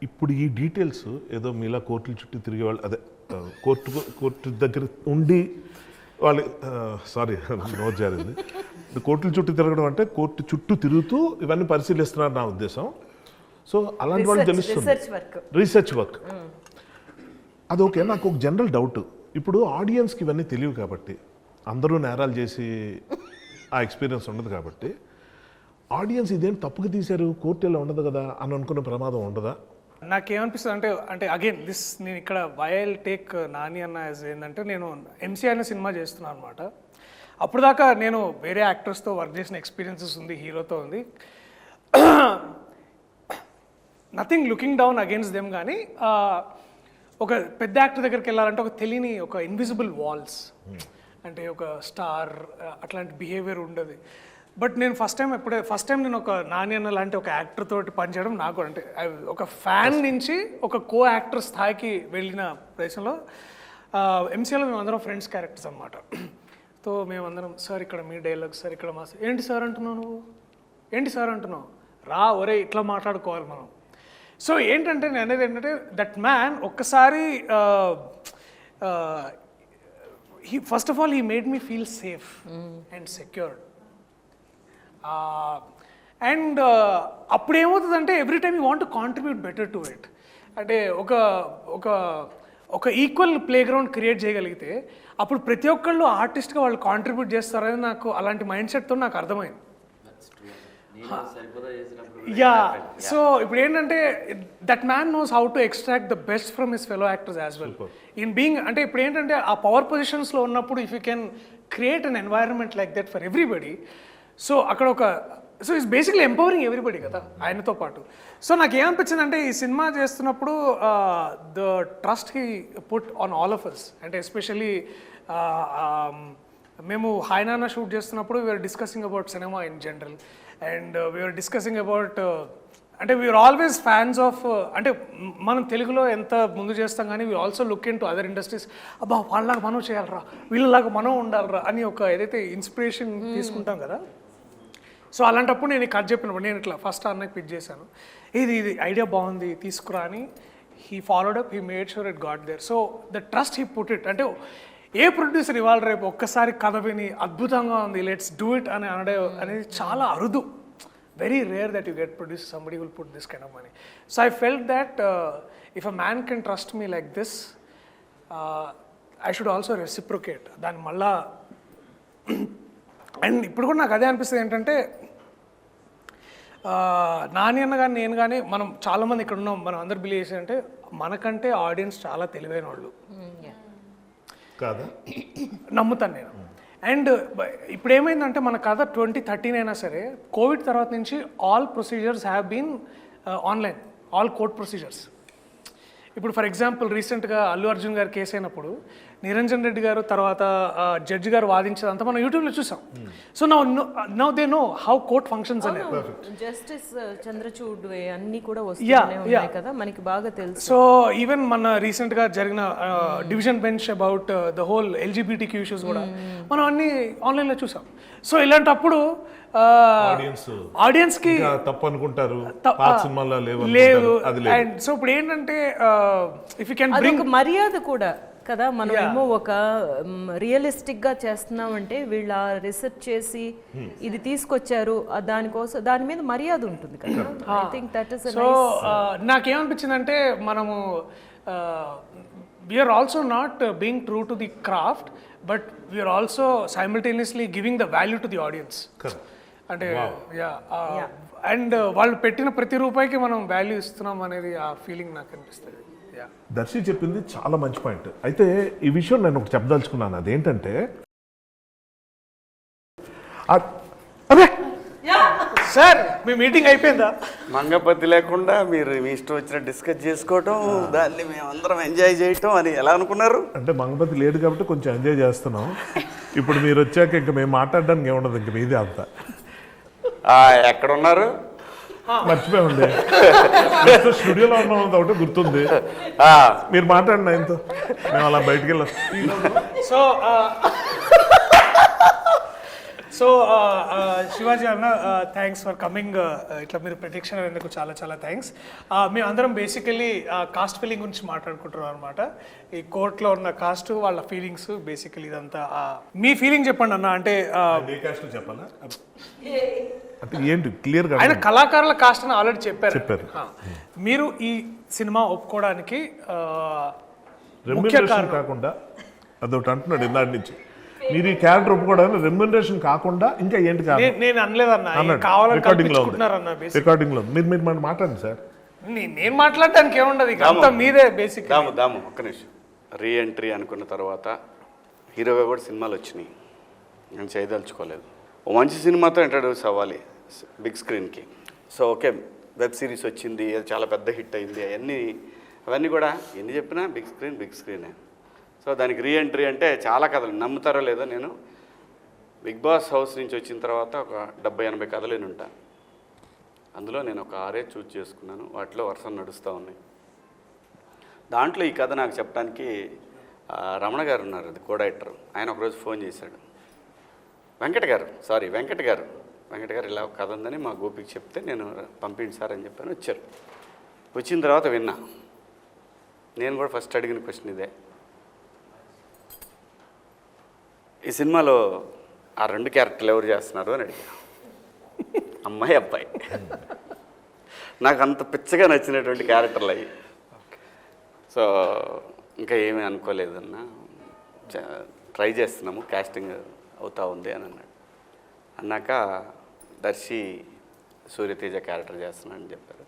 ఇప్పుడు ఈ details ఏదో మీలా కోర్టుల చుట్టూ తిరిగే వాళ్ళు అదే కోర్టు దగ్గర ఉండి వాళ్ళు సారీ నోట్ జారింది. కోర్టుల చుట్టూ తిరగడం అంటే కోర్టు చుట్టూ తిరుగుతూ ఇవన్నీ పరిశీలిస్తున్నారు నా ఉద్దేశం. సో అలాంటి వాళ్ళు తెలుస్తుంది రీసెర్చ్ వర్క్. అది ఓకే. నాకు ఒక జనరల్ డౌట్, ఇప్పుడు ఆడియన్స్కి ఇవన్నీ తెలియవు కాబట్టి, అందరూ నేరాలు చేసి ఆ ఎక్స్పీరియన్స్ ఉండదు కాబట్టి ఆడియన్స్ ఇదేం తప్పుగా తీశారు కోర్టు ఇలా ఉండదు కదా అని అనుకునే ప్రమాదం ఉండదా? నాకేమనిపిస్తుంది అంటే అగైన్ నేను ఇక్కడ వైల్ టేక్ నాని అన్న ఏంటంటే నేను ఎంసీ అనే సినిమా చేస్తున్నాను అనమాట. అప్పుడు దాకా నేను వేరే యాక్టర్స్తో వర్క్ చేసిన ఎక్స్పీరియన్సెస్ ఉంది, హీరోతో ఉంది. Nothing looking down against them, కానీ ఒక పెద్ద యాక్టర్ దగ్గరికి వెళ్ళాలంటే ఒక తెలియని ఒక ఇన్విజిబుల్ వాల్స్ అంటే ఒక స్టార్ అట్లాంటి బిహేవియర్ ఉండదు. బట్ నేను ఫస్ట్ టైం నేను ఒక నాని అన్న లాంటి ఒక యాక్టర్ తోటి పనిచేయడం నాకు అంటే ఒక ఫ్యాన్ నుంచి ఒక కో యాక్టర్ స్థాయికి వెళ్ళిన ప్రదేశంలో ఎంసీలో మేమందరం ఫ్రెండ్స్ క్యారెక్టర్స్ అనమాట. సో మేమందరం సార్ ఇక్కడ మీ డైలాగ్ సార్ ఇక్కడ మా ఏంటి సార్ అంటున్నావు నువ్వు, ఏంటి సార్ అంటున్నావు, రా ఒరే ఇట్లా మాట్లాడుకోవాలి మనం. సో ఏంటంటే నేను అనేది ఏంటంటే దట్ మ్యాన్ ఒక్కసారి first of all he made me feel safe and secured. And అప్పుడు ఏమవుతుందంటే every time you want to contribute better to it. అంటే ఒక ఈక్వల్ ప్లే గ్రౌండ్ క్రియేట్ చేయగలిగితే అప్పుడు ప్రతి ఒక్కళ్ళు ఆర్టిస్ట్గా వాళ్ళు కాంట్రిబ్యూట్ చేస్తారని నాకు అలాంటి మైండ్ సెట్తో నాకు అర్థమైంది. యా, సో ఇప్పుడు ఏంటంటే that man knows how to extract the best from his fellow actors as well in being. అంటే ఇప్పుడు ఏంటంటే ఆ పవర్ పొజిషన్స్లో ఉన్నప్పుడు if you can create an environment like that for everybody, so అక్కడ so it's basically empowering everybody కదా ఆయనతో పాటు. సో నాకు ఏమనిపించింది అంటే ఈ సినిమా చేస్తున్నప్పుడు the trust he put on all of us. అంటే ఎస్పెషల్లీ మేము హాయ్ నాన్న షూట్ చేస్తున్నప్పుడు we're discussing about cinema in general and we're discussing about అంటే వీఆర్ ఆల్వేస్ ఫ్యాన్స్ ఆఫ్ అంటే మనం తెలుగులో ఎంత ముందు చేస్తాం కానీ we also look in to other industries. అబ్బా వాళ్ళలాగా మనం చేయాలరా, వీళ్ళలాగా మనం ఉండాలరా అని ఒక ఏదైతే ఇన్స్పిరేషన్ తీసుకుంటాం కదా. సో అలాంటప్పుడు నేను కథ చెప్పినప్పుడు నేను ఇట్లా ఫస్ట్ అన్నకి పిక్ చేశాను, ఇది ఐడియా బాగుంది తీసుకురా అని. He followed up, he made sure it got there. So the trust he put it. అంటే ఏ ప్రొడ్యూసర్ ఇవాళ రేపు ఒక్కసారి కథ విని అద్భుతంగా ఉంది లెట్స్ డూ ఇట్ అని అనడం అనేది చాలా అరుదు, very rare that you get produced somebody will put this kind of money. So I felt that if a man can trust me like this, I should also reciprocate. దాని మళ్ళా and ఇప్పుడు కూడా నాకు అదే అనిపిస్తుంది ఏంటంటే నాని అన్న కానీ నేను కానీ మనం చాలామంది ఇక్కడ ఉన్నాం, మనం అందరు బిలీవ్ చేసి అంటే మనకంటే ఆడియన్స్ చాలా తెలివైన వాళ్ళు కాదా? నమ్ముతాను నేను. అండ్ ఇప్పుడు ఏమైందంటే మన కథ 2013 అయినా సరే కోవిడ్ తర్వాత నుంచి all procedures have been online, all court procedures. ఇప్పుడు ఫర్ ఎగ్జాంపుల్ రీసెంట్గా అల్లు అర్జున్ గారు కేసు అయినప్పుడు నిరంజన్ రెడ్డి గారు తర్వాత జడ్జి గారు వాదించేదంతా మనం యూట్యూబ్లో చూసాం. So now they know how court functions అనేది. జస్టిస్ చంద్రచూడ్ వే అన్ని కూడా వస్తూనే ఉన్నాయి కదా, మనకి బాగా తెలుసు. సో ఈవెన్ మన రీసెంట్గా జరిగిన division bench about the whole LGBTQ issues కూడా మనం అన్ని ఆన్లైన్లో చూసాం. సో ఇలాంటప్పుడు ఆడియన్స్ కి తప్పు అనుకుంటారు, సినిమాలో లేదు. అండ్ సో ఇప్పుడు ఏంటంటే ఇఫ్ యూ కెన్ బ్రింగ్ మర్యాద కూడా కదా, మనం ఏమో ఒక రియలిస్టిక్ గా చేస్తున్నామంటే వీళ్ళ రీసెర్చ్ చేసి ఇది తీసుకొచ్చారు, దానికోసం దాని మీద మర్యాద ఉంటుంది కదా. I think that is. So నాకేమనిపించిందంటే మనము we are also not being true to the craft, but we are also simultaneously giving the value to the audience. అంటే అండ్ వాళ్ళు పెట్టిన ప్రతి రూపాయికి మనం వాల్యూ ఇస్తున్నాం అనేది ఆ ఫీలింగ్ నాకు అనిపిస్తుంది. దర్శి చెప్పింది చాలా మంచి పాయింట్. అయితే ఈ విషయం నేను ఒకటి చెప్పదలుచుకున్నాను, అదేంటంటే సార్ మీ మీటింగ్ అయిపోయిందా? మంగపతి లేకుండా మీరు మీ ఇష్టం వచ్చిన డిస్కస్ చేసుకోవటం, దాన్ని మేమందరం ఎంజాయ్ చేయటం అని ఎలా అనుకున్నారు? అంటే మంగపతి లేడు కాబట్టి కొంచెం ఎంజాయ్ చేస్తున్నాం. ఇప్పుడు మీరు వచ్చాక ఇంకా మేము మాట్లాడడానికి ఏముండదు, ఇంక మీదే అంతా. ఎక్కడ ఉన్నారు? మర్చిపోయామండి, స్టూడియోలో ఉన్నాం ఒకటి గుర్తుంది. మీరు మాట్లాడిన ఆయనతో మేము అలా బయటికి వెళ్ళాం. సో శివాజీ అన్న థ్యాంక్స్ ఫర్ కమింగ్. ఇట్లా మీరు ప్రత్యక్ష అయినందుకు చాలా చాలా థ్యాంక్స్. మేము అందరం బేసికలీ కాస్ట్ ఫీలింగ్ గురించి మాట్లాడుకుంటున్నాం అనమాట. ఈ కోర్టులో ఉన్న కాస్ట్, వాళ్ళ ఫీలింగ్స్, బేసికలీ ఇదంతా. మీ ఫీలింగ్ చెప్పండి అన్న. అంటే చెప్పాలా అంటే ఏంటి క్లియర్గా? ఆయన కళాకారుల కాస్ట్ అని ఆల్రెడీ చెప్పారు. మీరు ఈ సినిమా ఒప్పుకోవడానికి రెమ్యునరేషన్ కాకుండా అదొకటి అంటున్నాడు ఇందాటి నుంచి. మీరు ఈ క్యారెక్టర్ ఒప్పుకోవడానికి రెమ్యునరేషన్ కాకుండా ఇంకా ఏంటి కాదు? నేను అనలేదన్న, కావాలని కల్పించుకుంటున్నారన్న. రికార్డింగ్ లో మీరు మాట్లాడండి సార్. నేను మాట్లాడడానికి ఏముండదు, అంతా మీదే బేసిక్. దాము ఒక్క నిమిషం. రీ ఎంట్రీ అనుకున్న తర్వాత హీరోగా కూడా సినిమాలు వచ్చినాయి, నేను చేయదలుచుకోలేదు. ఓ మంచి సినిమాతో ఇంట్రడ్యూస్ అవ్వాలి బిగ్ స్క్రీన్కి. సో ఓకే, వెబ్ సిరీస్ వచ్చింది, అది చాలా పెద్ద హిట్ అయింది, అవన్నీ కూడా ఎన్ని చెప్పినా బిగ్ స్క్రీనే. సో దానికి రీ ఎంట్రీ అంటే చాలా కథలు, నమ్ముతారో లేదో, నేను బిగ్ బాస్ హౌస్ నుంచి వచ్చిన తర్వాత ఒక 70-80 కథలు నేను ఉంటాను. అందులో నేను ఒక 6 చూజ్ చేసుకున్నాను, వాటిలో వరుస నడుస్తూ ఉన్నాయి. దాంట్లో ఈ కథ నాకు చెప్పడానికి రమణ గారు ఉన్నారు, అది కో డైరెక్టర్. ఆయన ఒకరోజు ఫోన్ చేశాడు, వెంకట గారు ఇలా కథ ఉందని మా గోపికి చెప్తే నేను పంపిండి సార్ అని చెప్పాను. వచ్చారు. వచ్చిన తర్వాత విన్నా. నేను కూడా ఫస్ట్ అడిగిన క్వశ్చన్ ఇదే, ఈ సినిమాలో ఆ 2 క్యారెక్టర్లు ఎవరు చేస్తున్నారు అని అడిగా. అమ్మాయి అబ్బాయి. నాకు అంత పిచ్చగా నచ్చినటువంటి క్యారెక్టర్లు అయ్యి. సో ఇంకా ఏమీ అనుకోలేదన్న, ట్రై చేస్తున్నాము, కాస్టింగ్ అవుతా ఉంది అని అన్నాక దర్శి సూర్యతేజ క్యారెక్టర్ చేస్తున్నానని చెప్పారు.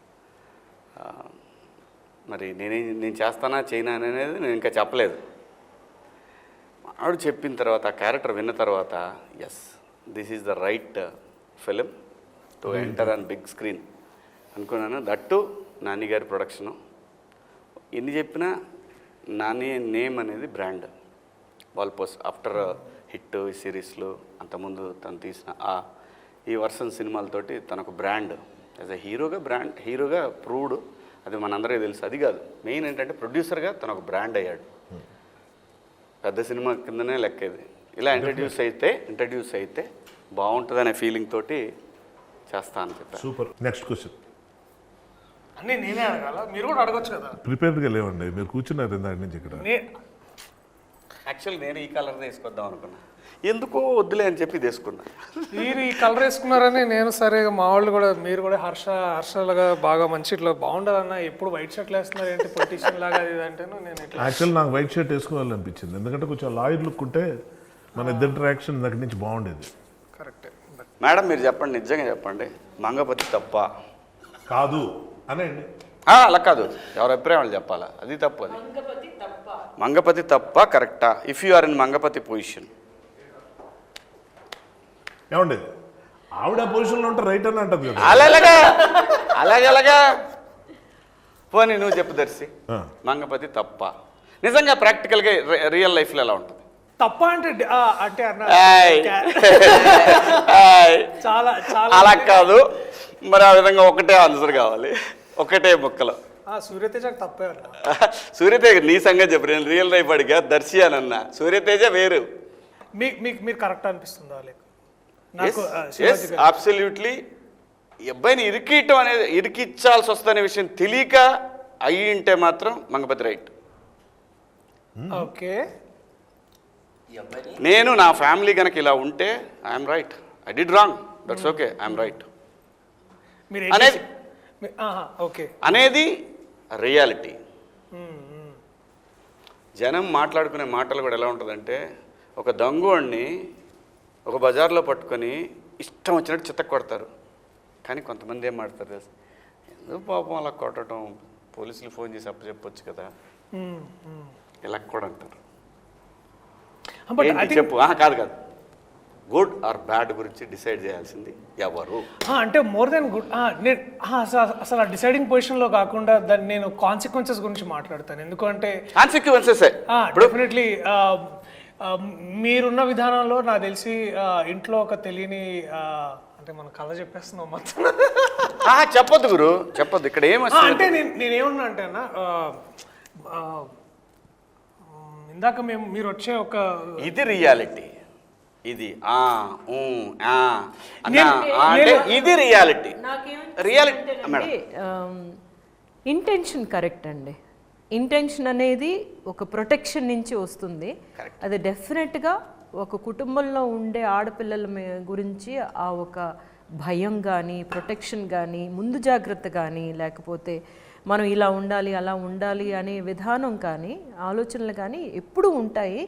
మరి నేను చేస్తానా చేయనా అనేది నేను ఇంకా చెప్పలేదు. ఆవిడ చెప్పిన తర్వాత, ఆ క్యారెక్టర్ విన్న తర్వాత, yes this is the right film to enter on big screen అనుకున్నాను. దట్టు నాని గారి ప్రొడక్షను. ఎన్ని చెప్పినా నాని నేమ్ అనేది బ్రాండ్. వాల్పోస్ ఆఫ్టర్ హిట్ సిరీస్లు, అంతకుముందు తను తీసిన ఈ వర్షన్ సినిమాలతోటి తనకు బ్రాండ్ యాజ్ అ హీరోగా ప్రూవ్డ్. అది మనందరికీ తెలుసు. అది కాదు మెయిన్ ఏంటంటే ప్రొడ్యూసర్గా తను ఒక బ్రాండ్ అయ్యాడు. పెద్ద సినిమా కిందనే లెక్కేది. ఇలా ఇంట్రడ్యూస్ అయితే బాగుంటుందనే ఫీలింగ్ తోటి చేస్తా అని చెప్పాను. సూపర్. నెక్స్ట్ క్వశ్చన్ అన్నీ నేనే అడగాల, మీరు కూడా అడగొచ్చు కదా. ప్రిపేర్డ్గా లేవండి, మీరు కూర్చున్నారు ఇందాక నుంచి ఇక్కడ. యాక్చువల్ నేను ఈ కలర్ తీసుకొద్దాం అనుకున్నా. ఎందుకో వద్దులే అని చెప్పి తీసుకున్నా. మీరు ఈ కలర్ వేసుకున్నారని నేను సరే మా వాళ్ళు కూడా మీరు కూడా హర్షలాగా బాగా మంచి ఇట్లా బాగుండాలన్న ఎప్పుడు వైట్ షర్ట్లు వేస్తున్నారు ఏంటి పొలిటీషియన్ లాగా అది ఇది అంటేను నేను ఇట్లా యాక్చువల్ నాకు వైట్ షర్ట్ వేసుకోవాలనిపించింది, ఎందుకంటే కొంచెం లాయర్ లుక్ ఉంటే మన ఇద్దరు ఇంటరాక్షన్ దగ్గర నుంచి బాగుండేది. కరెక్టే. మేడం మీరు చెప్పండి, నిజంగా చెప్పండి, మంగపతి తప్ప? కాదు అనండి. అలా కాదు, ఎవరి అభిప్రాయం వాళ్ళు చెప్పాలా, అది తప్పు. అది మంగపతి తప్ప కరెక్టా? If you are in Mangapathi position. ఏమండి ఆవిడ పొజిషన్లో ఉంటే రైట్ అని అంటది కదా. అలాగలాగా పోనీ నువ్వు చెప్పు దర్శి, మంగపతి తప్ప నిజంగా ప్రాక్టికల్గా రియల్ లైఫ్లో ఎలా ఉంటుంది? తప్ప అంటే అంటే అన్న ఏయ్. చాలా చాలా అలా కాదు మరి, ఆ విధంగా ఒకటే ఆన్సర్ కావాలి, ఒకటే ముక్కలో. సూర్యతేజకు తప్పే అన్న. సూర్యతేజ నీ సంగతి చెప్పు, నేను రియల్ లైఫ్ అడిగా దర్శి అని అన్నా. సూర్యతేజ వేరు. మీరు కరెక్ట్ అనిపిస్తుందా? లేక నాకు అబ్సల్యూట్లీ. అబ్బాయిని ఇరికియటం అనేది, ఇరికిచ్చాల్సి వస్తుందనే విషయం తెలియక అయ్యి ఉంటే మాత్రం మంగపతి రైట్. ఓకే, నేను నా ఫ్యామిలీ కనుక ఇలా ఉంటే I'm right, I did wrong, that's okay, I'm right అనేది ఓకే అనేది రియాలిటీ. జనం మాట్లాడుకునే మాటలు కూడా ఎలా ఉంటుందంటే, ఒక దొంగోడిని ఒక బజార్లో పట్టుకొని ఇష్టం వచ్చినట్టు చిత్త కొడతారు, కానీ కొంతమంది ఏం మాడతారు తెలుసు, ఎందుకు పాపం అలా కొట్టడం, పోలీసులు ఫోన్ చేసి అప్పచెప్పొచ్చు కదా, ఇలా కూడా అంటారు. ఏంటి చెప్పు? కాదు కాదు, గుడ్ ఆర్ బ్యాడ్ గురించి డిసైడ్ చేయాల్సింది ఎవరు? అంటే మోర్ దెన్ గుడ్. నేను అసలు ఆ డిసైడింగ్ పొజిషన్లో కాకుండా దాన్ని నేను కాన్సిక్వెన్సెస్ గురించి మాట్లాడతాను. ఎందుకంటే కాన్సిక్వెన్సెస్ డెఫినెట్లీ మీరున్న విధానంలో నాకు తెలిసి ఇంట్లో ఒక తెలియని అంటే మన కథ చెప్పేస్తున్నాం మొత్తం. చెప్పొద్దు గురు, చెప్పొద్దు. ఇక్కడ అంటే నేనేమన్నా అంటే అన్న, ఇందాక మీరు వచ్చే ఒక ఇది రియాలిటీ, ఇది అంటే ఇది రియాలిటీ. రియాలిటీ ఇంటెన్షన్ కరెక్ట్ అండి. ఇంటెన్షన్ అనేది ఒక ప్రొటెక్షన్ నుంచి వస్తుంది. అది డెఫినెట్గా ఒక కుటుంబంలో ఉండే ఆడపిల్లల గురించి ఆ ఒక భయం కానీ, ప్రొటెక్షన్ కానీ, ముందు జాగ్రత్త కానీ, లేకపోతే మనం ఇలా ఉండాలి అలా ఉండాలి అనే విధానం కానీ, ఆలోచనలు కానీ ఎప్పుడూ ఉంటాయి.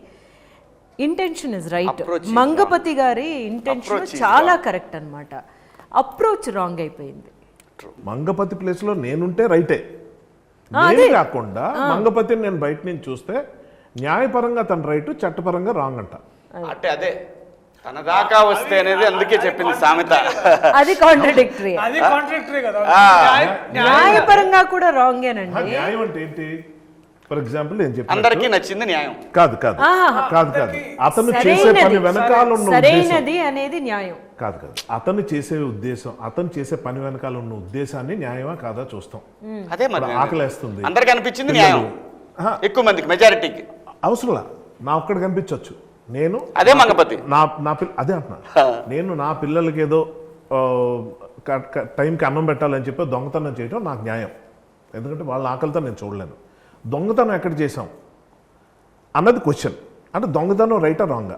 Intention is right. మంగపతి గారి ఇంటెన్షన్ చాలా కరెక్ట్ అన్నమాట. అప్రోచ్ రాంగ్ అయిపోయింది. మంగపతి ప్లేస్లో నేనుంటే రైటే, నేను కాకుండా మంగపతిని నేను బయట నుంచి చూస్తే న్యాయపరంగా తన రైట్, చట్టపరంగా రాంగ్ అంట. అంటే అదే తన దాకా వస్తే అనేది అందుకే చెప్పింది సామెత. అది కాంట్రడిక్టరీ. అది కాంట్రాక్టరీ కదా, న్యాయపరంగా కూడా రాంగేనండి. న్యాయం అంటే ఏంటి? ఫర్ ఎగ్జాంపుల్ నేను చెప్పాను, అందరికీ నచ్చింది న్యాయం కాదు కాదు కాదు కాదు. అతను చేసే పని వెనకాల ఉన్న సరైనది అనేది న్యాయం కాదు కాదు. అతను చేసే ఉద్దేశం, అతను చేసే పని వెనకాల ఉన్న ఉద్దేశాన్ని న్యాయమా కాదా చూస్తాం. అదే మరి ఆకలేస్తుంది, అందరికి అనిపించింది న్యాయం, ఎక్కువ మందికి మెజారిటీకి అవసరంలా నా ఒక్కడికి కనిపించవచ్చు. నేను అదే మంగపతి అదే అంటున్నా, నేను నా పిల్లలకి ఏదో టైంకి అన్నం పెట్టాలని చెప్పి దొంగతనం చేయడం నాకు న్యాయం, ఎందుకంటే వాళ్ళ ఆకలితో నేను చూడలేను. దొంగతనం ఎక్కడ చేసాం అన్నది క్వశ్చన్. అంటే దొంగతనం రైటా రాంగా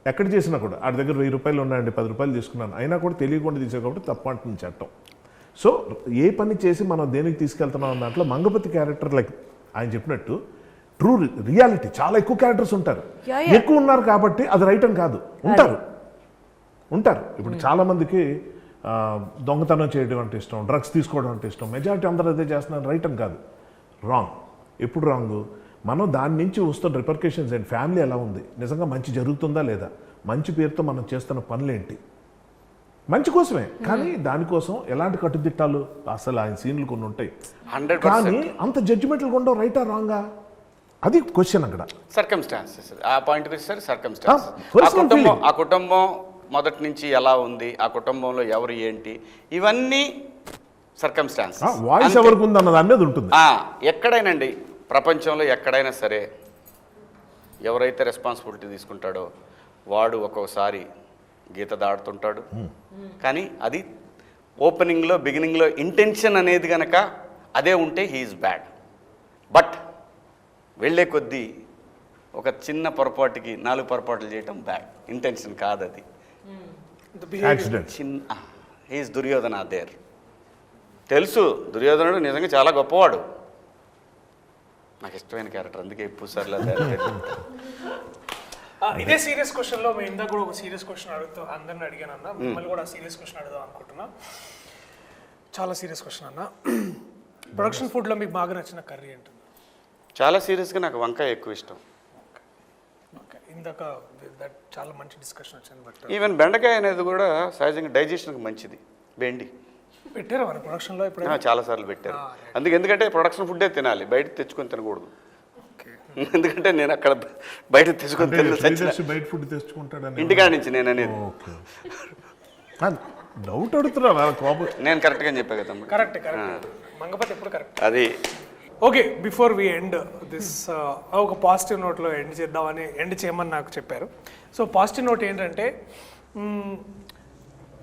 ఎక్కడ చేసినా కూడా, ఆడి దగ్గర 1000 రూపాయలు ఉన్నాయండి, 10 రూపాయలు తీసుకున్నాను, అయినా కూడా తెలియకుండా తీసే కాబట్టి తప్పు అంటుంది చట్టం. సో ఏ పని చేసి మనం దేనికి తీసుకెళ్తున్నాం దాంట్లో మంగపతి క్యారెక్టర్ లైక్ ఆయన చెప్పినట్టు ట్రూ రియాలిటీ చాలా ఎక్కువ క్యారెక్టర్స్ ఉంటారు, ఎక్కువ ఉన్నారు కాబట్టి అది రైట్ అని కాదు, ఉంటారు. ఇప్పుడు చాలామందికి దొంగతనం చేయడం అంటే ఇష్టం, డ్రగ్స్ తీసుకోవడం అంటే ఇష్టం, మెజారిటీ అందరూ అదే చేస్తున్నారు, రైట్ అని కాదు, రాంగ్. ఎప్పుడు రాంగ్? మనం దాని నుంచి వస్తున్న రిపర్కేషన్స్ ఏంటి, ఫ్యామిలీ ఎలా ఉంది, నిజంగా మంచి జరుగుతుందా లేదా, మంచి పేరుతో మనం చేస్తున్న పనులేంటి, మంచి కోసమే కానీ దానికోసం ఎలాంటి కట్టుదిట్టాలు, అసలు ఆయన సీన్లు కొన్ని ఉంటాయి కానీ అంత జడ్జిమెంట్లు ఉండవు, రైటా రాంగా, అది క్వశ్చన్ అక్కడ. సర్కమ్స్టాన్సెస్ ఆ పాయింట్ వచ్చేసరికి సర్కమ్స్టాన్సెస్, ఆ కుటుంబం మొదటి నుంచి ఎలా ఉంది, ఆ కుటుంబంలో ఎవరు ఏంటి, ఇవన్నీ సర్కమ్స్టాన్సెస్. వాయిస్ ఎవరికి ఉంది అన్నది అనేది ఉంటుంది. ఎక్కడైనండి ప్రపంచంలో ఎక్కడైనా సరే ఎవరైతే రెస్పాన్సిబిలిటీ తీసుకుంటాడో వాడు ఒక్కొక్కసారి గీత దాడుతుంటాడు, కానీ అది ఓపెనింగ్లో బిగినింగ్లో ఇంటెన్షన్ అనేది కనుక అదే ఉంటే హీఈస్ బ్యాడ్. బట్ వెళ్ళే కొద్దీ ఒక చిన్న పొరపాటుకి 4 పొరపాట్లు చేయటం బ్యాడ్, ఇంటెన్షన్ కాదు అది. యాక్సిడెంట్. చిన్న హీఈస్ దుర్యోధన దేర్. తెలుసు దుర్యోధనుడు నిజంగా చాలా గొప్పవాడు, నాకు ఇష్టమైన క్యారెక్టర్, అందుకే ఇప్పుడు సార్లు ఇదే సీరియస్ క్వశ్చన్లో మేము ఇందాక కూడా ఒక సీరియస్ క్వశ్చన్ అడుగుతూ అందరిని అడిగాను అన్న, మిమ్మల్ని కూడా సీరియస్ క్వశ్చన్ అడుగుదాం అనుకుంటున్నా. చాలా సీరియస్ క్వశ్చన్ అన్న. ప్రొడక్షన్ ఫుడ్లో మీకు బాగా నచ్చిన కర్రీ ఏంటి? చాలా సీరియస్గా నాకు వంకాయ ఎక్కువ ఇష్టం. ఓకే, ఇందాక చాలా మంచి డిస్కషన్ వచ్చింది. బట్ ఈవెన్ బెండకాయ అనేది కూడా సహజంగా డైజెషన్కి మంచిది. బెండి పెట్టారా మన ప్రొడక్షన్లో ఇప్పుడు? చాలాసార్లు పెట్టారు. ఎందుకంటే ప్రొడక్షన్ ఫుడ్డే తినాలి, బయట తెచ్చుకొని తినకూడదు. ఎందుకంటే నేను అక్కడ బయట తెచ్చుకొని బయట ఫుడ్ తెచ్చుకుంటాడని ఇంటికాడ నుంచి నేను అనేది. డౌట్ అడుగుతున్నా కోపం. నేను కరెక్ట్గా చెప్పా కదా. కరెక్ట్ మంగపతి ఎప్పుడు కరెక్ట్. అది okay, before we end this ఒక పాజిటివ్ నోట్లో ఎండ్ చేయమని నాకు చెప్పారు. సో పాజిటివ్ నోట్ ఏంటంటే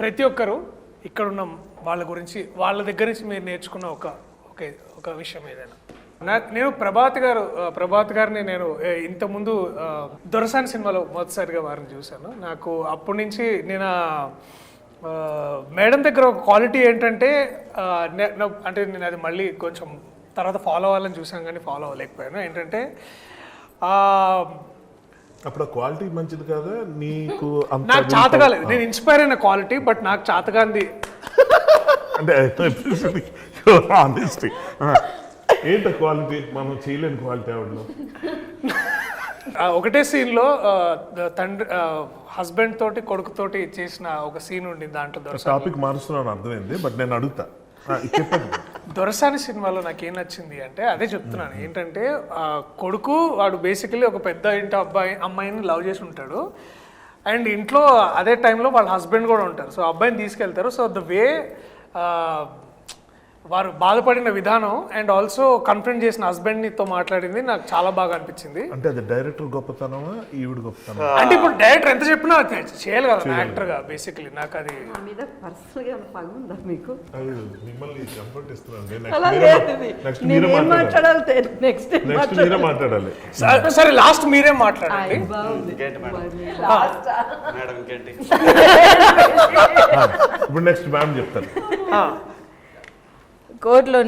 ప్రతి ఒక్కరు ఇక్కడున్న వాళ్ళ గురించి, వాళ్ళ దగ్గర నుంచి మీరు నేర్చుకున్న ఒక విషయం ఏదైనా. నేను ప్రభాత్ గారిని నేను ఇంతకుముందు దొరసాని సినిమాలో మొదటిసారిగా వారిని చూశాను. నాకు అప్పటి నుంచి నేను మేడం దగ్గర ఒక క్వాలిటీ ఏంటంటే అంటే నేను అది మళ్ళీ కొంచెం తర్వాత ఫాలో అవ్వాలని చూసాను కానీ ఫాలో అవ్వలేకపోయాను. ఏంటంటే అప్పుడు క్వాలిటీ మంచిది కదా నీకు? నాకు చేతగాలేదు, నేను ఇన్స్పైర్ అయిన క్వాలిటీ, బట్ నాకు చేతగాంది అంటే ఏంటో క్వాలిటీ మనం చేయలేని క్వాలిటీ ఆవిడలో. ఒకటే సీన్లో తండ్రి హస్బెండ్ తోటి కొడుకుతోటి చేసిన ఒక సీన్ ఉండింది. దాంట్లో టాపిక్ మారుస్తున్నాను అర్థమైంది, బట్ నేను అడుగుతా. దొరసాని సినిమాలో నాకు ఏం నచ్చింది అంటే అదే చెప్తున్నాను. ఏంటంటే కొడుకు వాడు బేసికలీ ఒక పెద్ద ఇంటి అమ్మాయిని లవ్ చేసి ఉంటాడు, అండ్ ఇంట్లో అదే టైంలో వాళ్ళ హస్బెండ్ కూడా ఉంటారు. సో అబ్బాయిని తీసుకెళ్తారు. సో ద వే వారు బాధపడిన విధానం అండ్ ఆల్సో కన్ఫ్రంట్ చేసిన హస్బెండ్తో మాట్లాడింది నాకు చాలా బాగా అనిపించింది. అంటే అది డైరెక్టర్ గొప్పతనమా ఈవిడ గొప్పతనం? అంటే ఇప్పుడు డైరెక్టర్ ఎంత చెప్పినా చేయాలి కదా యాక్టర్గా. బేసికలీ నాకు అది మీకు మిమ్మల్ని కంఫర్ట్ ఇస్తున్నాను. మాట్లాడాలి. సరే లాస్ట్ మీరే మాట్లాడండి. మేడం ఇంకేంటి ఇప్పుడు నెక్స్ట్ మ్యామ్ చెప్తారు. కోర్టులో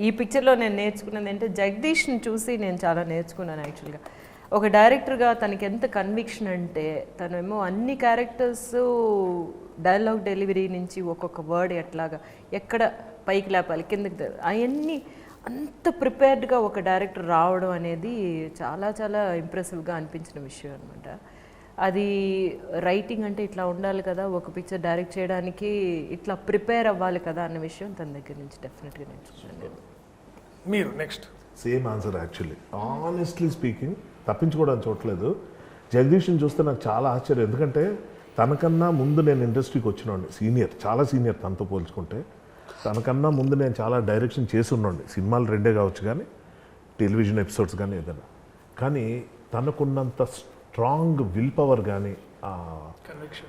ఈ పిక్చర్లో నేను నేర్చుకున్నది ఏంటంటే జగదీష్ని చూసి నేను చాలా నేర్చుకున్నాను. యాక్చువల్గా ఒక డైరెక్టర్గా తనకి ఎంత కన్విక్షన్ అంటే తనేమో అన్ని క్యారెక్టర్స్ డైలాగ్ డెలివరీ నుంచి ఒక్కొక్క వర్డ్ ఎక్కడ పైకి లేపాలి కిందకి అవన్నీ అంత ప్రిపేర్డ్గా ఒక డైరెక్టర్ రావడం అనేది చాలా చాలా ఇంప్రెసివ్గా అనిపించిన విషయం అనమాట. అది రైటింగ్ అంటే ఇట్లా ఉండాలి కదా, ఒక పిక్చర్ డైరెక్ట్ చేయడానికి ఇట్లా ప్రిపేర్ అవ్వాలి కదా అన్న విషయం తన దగ్గర నుంచి డెఫినెట్గా నేర్చుకున్నాను. మీరు next same answer actually. Honestly speaking, తప్పించుకోవడానికి చూడలేదు. జగదీష్ని చూస్తే నాకు చాలా ఆశ్చర్యం. ఎందుకంటే తనకన్నా ముందు నేను ఇండస్ట్రీకి వచ్చినోండి, సీనియర్, చాలా సీనియర్ తనతో పోల్చుకుంటే. తనకన్నా ముందు నేను చాలా డైరెక్షన్ చేసి ఉన్నాండి. సినిమాలు 2 కావచ్చు కానీ టెలివిజన్ ఎపిసోడ్స్ కానీ ఏదైనా. కానీ తనకున్నంత స్ట్రాంగ్ విల్ పవర్ కానీ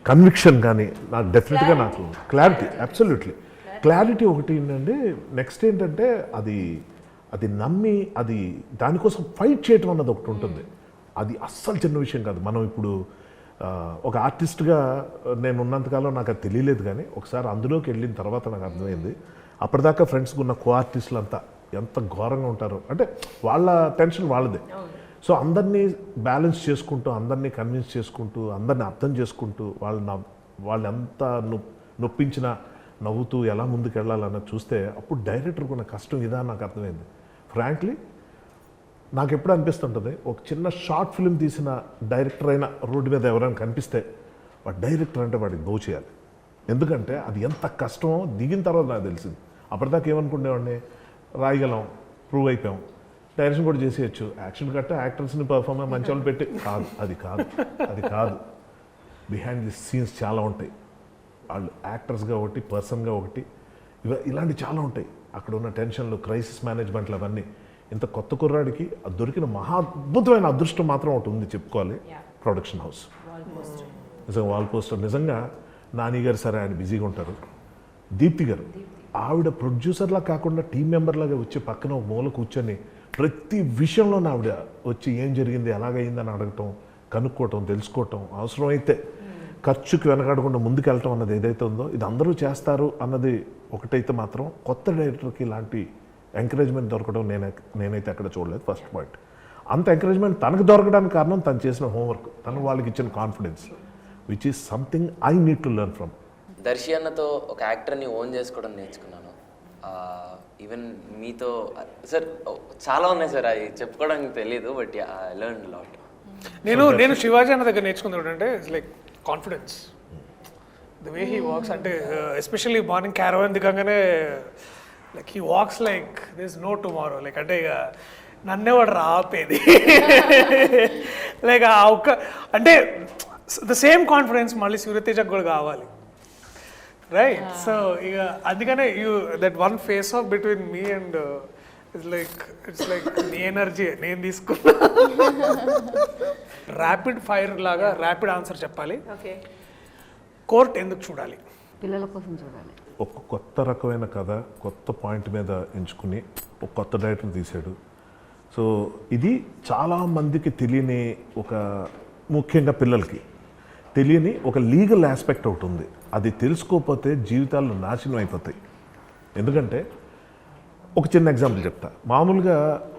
కన్విక్షన్ కానీ నాకు డెఫినెట్గా నాకు క్లారిటీ, అబ్సల్యూట్లీ క్లారిటీ ఒకటి ఏంటంటే నెక్స్ట్ ఏంటంటే అది నమ్మి అది దానికోసం ఫైట్ చేయటం అన్నది ఒకటి ఉంటుంది. అది అస్సలు చిన్న విషయం కాదు. మనం ఇప్పుడు ఒక ఆర్టిస్ట్గా నేను ఉన్నంతకాలం నాకు అది తెలియలేదు, కానీ ఒకసారి అందులోకి వెళ్ళిన తర్వాత నాకు అర్థమైంది. అప్పటిదాకా ఫ్రెండ్స్కి ఉన్న కో ఆర్టిస్టులు అంతా ఎంత ఘోరంగా ఉంటారో. అంటే వాళ్ళ టెన్షన్ వాళ్ళదే. సో అందరినీ బ్యాలెన్స్ చేసుకుంటూ, అందరినీ కన్విన్స్ చేసుకుంటూ, అందరినీ అర్థం చేసుకుంటూ వాళ్ళు ఎంత నొప్పించినా నవ్వుతూ ఎలా ముందుకు వెళ్ళాలన్నది చూస్తే అప్పుడు డైరెక్టర్కి ఉన్న కష్టం ఇదా నాకు అర్థమైంది. ఫ్రాంక్లీ నాకు ఎప్పుడు అనిపిస్తుంటుంది, ఒక చిన్న షార్ట్ ఫిల్మ్ తీసిన డైరెక్టర్ అయినా రోడ్డు మీద ఎవరైనా కనిపిస్తే వాడు డైరెక్టర్ అంటే వాడికి దో చేయాలి. ఎందుకంటే అది ఎంత కష్టమో దిగిన తర్వాత నాకు తెలిసింది. అప్పటిదాకా ఏమనుకునేవాడిని, రాయగలం, ప్రూవ్ అయిపోయాం, డైరెక్షన్ కూడా చేసేయచ్చు, యాక్షన్ కట్ట యాక్టర్స్ని పర్ఫార్మెన్స్ మంచి వాళ్ళు పెట్టి కాదు. అది కాదు. బిహైండ్ ది సీన్స్ చాలా ఉంటాయి. వాళ్ళు యాక్టర్స్గా ఒకటి, పర్సన్గా ఒకటి, ఇలాంటి చాలా ఉంటాయి. అక్కడ ఉన్న టెన్షన్లు, క్రైసిస్ మేనేజ్మెంట్లు, అవన్నీ. ఇంత కొత్త కుర్రాడికి దొరికిన మహా అద్భుతమైన అదృష్టం మాత్రం ఒకటి ఉంది చెప్పుకోవాలి, ప్రొడక్షన్ హౌస్. నిజంగా వాల్ పోస్టర్. నిజంగా నాని గారు సరే ఆయన బిజీగా ఉంటారు, దీప్తి గారు ఆవిడ ప్రొడ్యూసర్లా కాకుండా టీం మెంబర్లాగా వచ్చి పక్కన ఒక మూల కూర్చొని ప్రతి విషయంలో ఆవిడ వచ్చి ఏం జరిగింది ఎలాగైందని అడగటం, కనుక్కోవటం, తెలుసుకోవటం, అవసరమైతే ఖర్చుకి వెనకాడకుండా ముందుకెళ్ళటం అన్నది ఏదైతే ఉందో ఇది అందరూ చేస్తారు అన్నది ఒకటైతే మాత్రం కొత్త డైరెక్టర్కి ఇలాంటి ఎంకరేజ్మెంట్ దొరకడం నేనైతే అక్కడ చూడలేదు. First point. అంత ఎంకరేజ్మెంట్ తనకు దొరకడానికి కారణం తను చేసిన హోంవర్క్, తను వాళ్ళకి ఇచ్చిన confidence, which is something I need to learn from. Darshi అన్నతో ఒక యాక్టర్ని ఓన్ చేసుకోవడం నేర్చుకున్నాను. ఈవెన్ మీతో సార్ చాలా ఉన్నాయి సార్, అవి చెప్పుకోవడానికి తెలియదు, బట్ ఐ లెర్న్ లాట్. నేను శివాజీ అన్న దగ్గర నేర్చుకుంది ఏంటంటే it's like confidence, the way he walks. అంటే ఎస్పెషల్లీ మార్నింగ్ క్యారవాన్ దిగంగానే like he walks like this no tomorrow. Like అంటే ఇక నన్నే వాడు రాపేది లైక్ ఆ ఒక్క అంటే ద సేమ్ కాన్ఫిడెన్స్ మళ్ళీ సూర్యతేజకు కూడా కావాలి, రైట్? సో ఇక అందుకనే that one face of between me and it's like నీ ఎనర్జీ నేను తీసుకున్నా. ర్యాపిడ్ ఫైర్ లాగా ర్యాపిడ్ ఆన్సర్ చెప్పాలి. కోర్ట్ ఎందుకు చూడాలి? పిల్లల కోసం చూడాలి. ఒక కొత్త రకమైన కథ, కొత్త పాయింట్ మీద ఎంచుకుని ఒక కొత్త డైరెక్టర్ తీశాడు. సో ఇది చాలామందికి తెలియని, ఒక ముఖ్యంగా పిల్లలకి తెలియని ఒక లీగల్ ఆస్పెక్ట్ ఒకటి ఉంది. అది తెలుసుకోకపోతే జీవితాలు నాశనం అయిపోతాయి. ఎందుకంటే ఒక చిన్న ఎగ్జాంపుల్ చెప్తా. మామూలుగా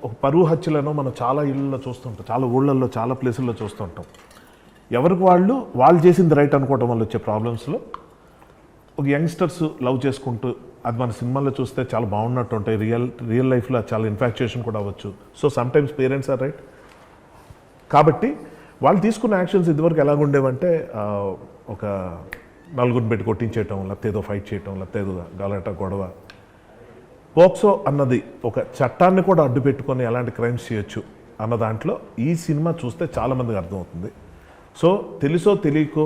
ఒక పరువు హత్యలను మనం చాలా ఇళ్ళల్లో చూస్తుంటాం, చాలా ఊళ్ళల్లో, చాలా ప్లేసుల్లో చూస్తుంటాం. ఎవరికి వాళ్ళు చేసింది రైట్ అనుకోవడం వల్ల వచ్చే ప్రాబ్లమ్స్లో ఒక యంగ్స్టర్స్ లవ్ చేసుకుంటూ, అది మన సినిమాల్లో చూస్తే చాలా బాగున్నట్టు ఉంటాయి, రియల్ లైఫ్లో చాలా ఇన్ఫాక్చుయేషన్ కూడా అవ్వచ్చు. So sometimes parents are right. కాబట్టి వాళ్ళు తీసుకున్న యాక్షన్స్ ఇదివరకు ఎలాగుండేవంటే ఒక నలుగురిని పెట్టి కొట్టించేయటం, లేకపోతే ఏదో ఫైట్ చేయటం, లేకపోతే ఏదో గలాట గొడవ. పోక్సో అన్నది ఒక చట్టాన్ని కూడా అడ్డు పెట్టుకొని ఎలాంటి క్రైమ్స్ చేయొచ్చు అన్న దాంట్లో ఈ సినిమా చూస్తే చాలామందికి అర్థమవుతుంది. సో తెలుసో తెలియకో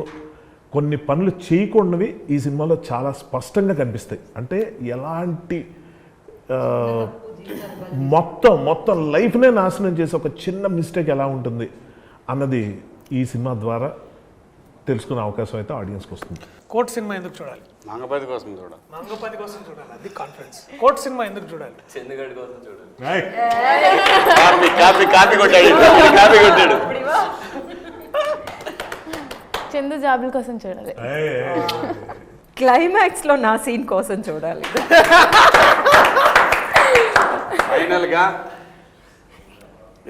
కొన్ని పనులు చేయకుండావి ఈ సినిమాలో చాలా స్పష్టంగా కనిపిస్తాయి. అంటే ఎలాంటి మొత్తం లైఫ్నే నాశనం చేసే ఒక చిన్న మిస్టేక్ ఎలా ఉంటుంది అన్నది ఈ సినిమా ద్వారా తెలుసుకునే అవకాశం అయితే ఆడియన్స్కి వస్తుంది. కోర్ట్ సినిమా ఎందుకు చూడాలి? మంగపతి కోసం చూడాలి. మంగపతి కోసం చూడాలి, అది కాన్ఫిడెన్స్. కోర్ట్ సినిమా ఎందుకు చూడాలి? చందుగడి కోసం చూడాలి. కాపీ కొట్టాడు. చందు జాబుల కోసం చూడాలి. క్లైమాక్స్లో నా సీన్ కోసం చూడాలి. ఫైనల్గా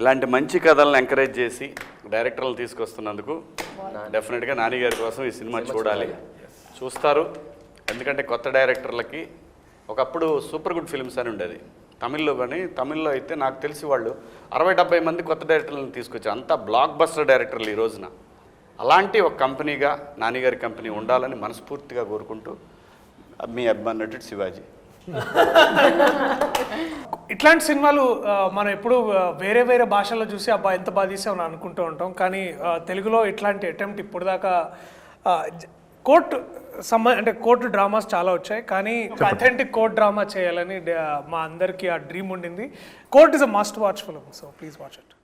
ఇలాంటి మంచి కథలను ఎంకరేజ్ చేసి డైరెక్టర్లు తీసుకొస్తున్నందుకు డెఫినెట్గా నాని గారి కోసం ఈ సినిమా చూడాలి, చూస్తారు. ఎందుకంటే కొత్త డైరెక్టర్లకి ఒకప్పుడు సూపర్ గుడ్ ఫిల్మ్స్ అని ఉండేది తమిళ్లో, కానీ తమిళ్లో అయితే నాకు తెలిసి వాళ్ళు 60-70 మంది కొత్త డైరెక్టర్లను తీసుకొచ్చారు. అంతా బ్లాక్ బస్టర్ డైరెక్టర్లు ఈ రోజున. అలాంటి ఒక కంపెనీగా నానిగారి కంపెనీ ఉండాలని మనస్ఫూర్తిగా కోరుకుంటూ మీ అభిమాన నటుడు శివాజీ. ఇట్లాంటి సినిమాలు మనం ఎప్పుడు వేరే వేరే భాషల్లో చూసి అబ్బా ఎంత బాగా తీసామని అనుకుంటూ ఉంటాం. కానీ తెలుగులో ఇట్లాంటి అటెంప్ట్ ఇప్పుడు దాకా అంటే కోర్టు డ్రామాస్ చాలా వచ్చాయి, కానీ ఒక అథెంటిక్ కోర్ట్ డ్రామా చేయాలని మా అందరికీ ఆ డ్రీమ్ ఉండింది. Court is a must watch film, so please watch it.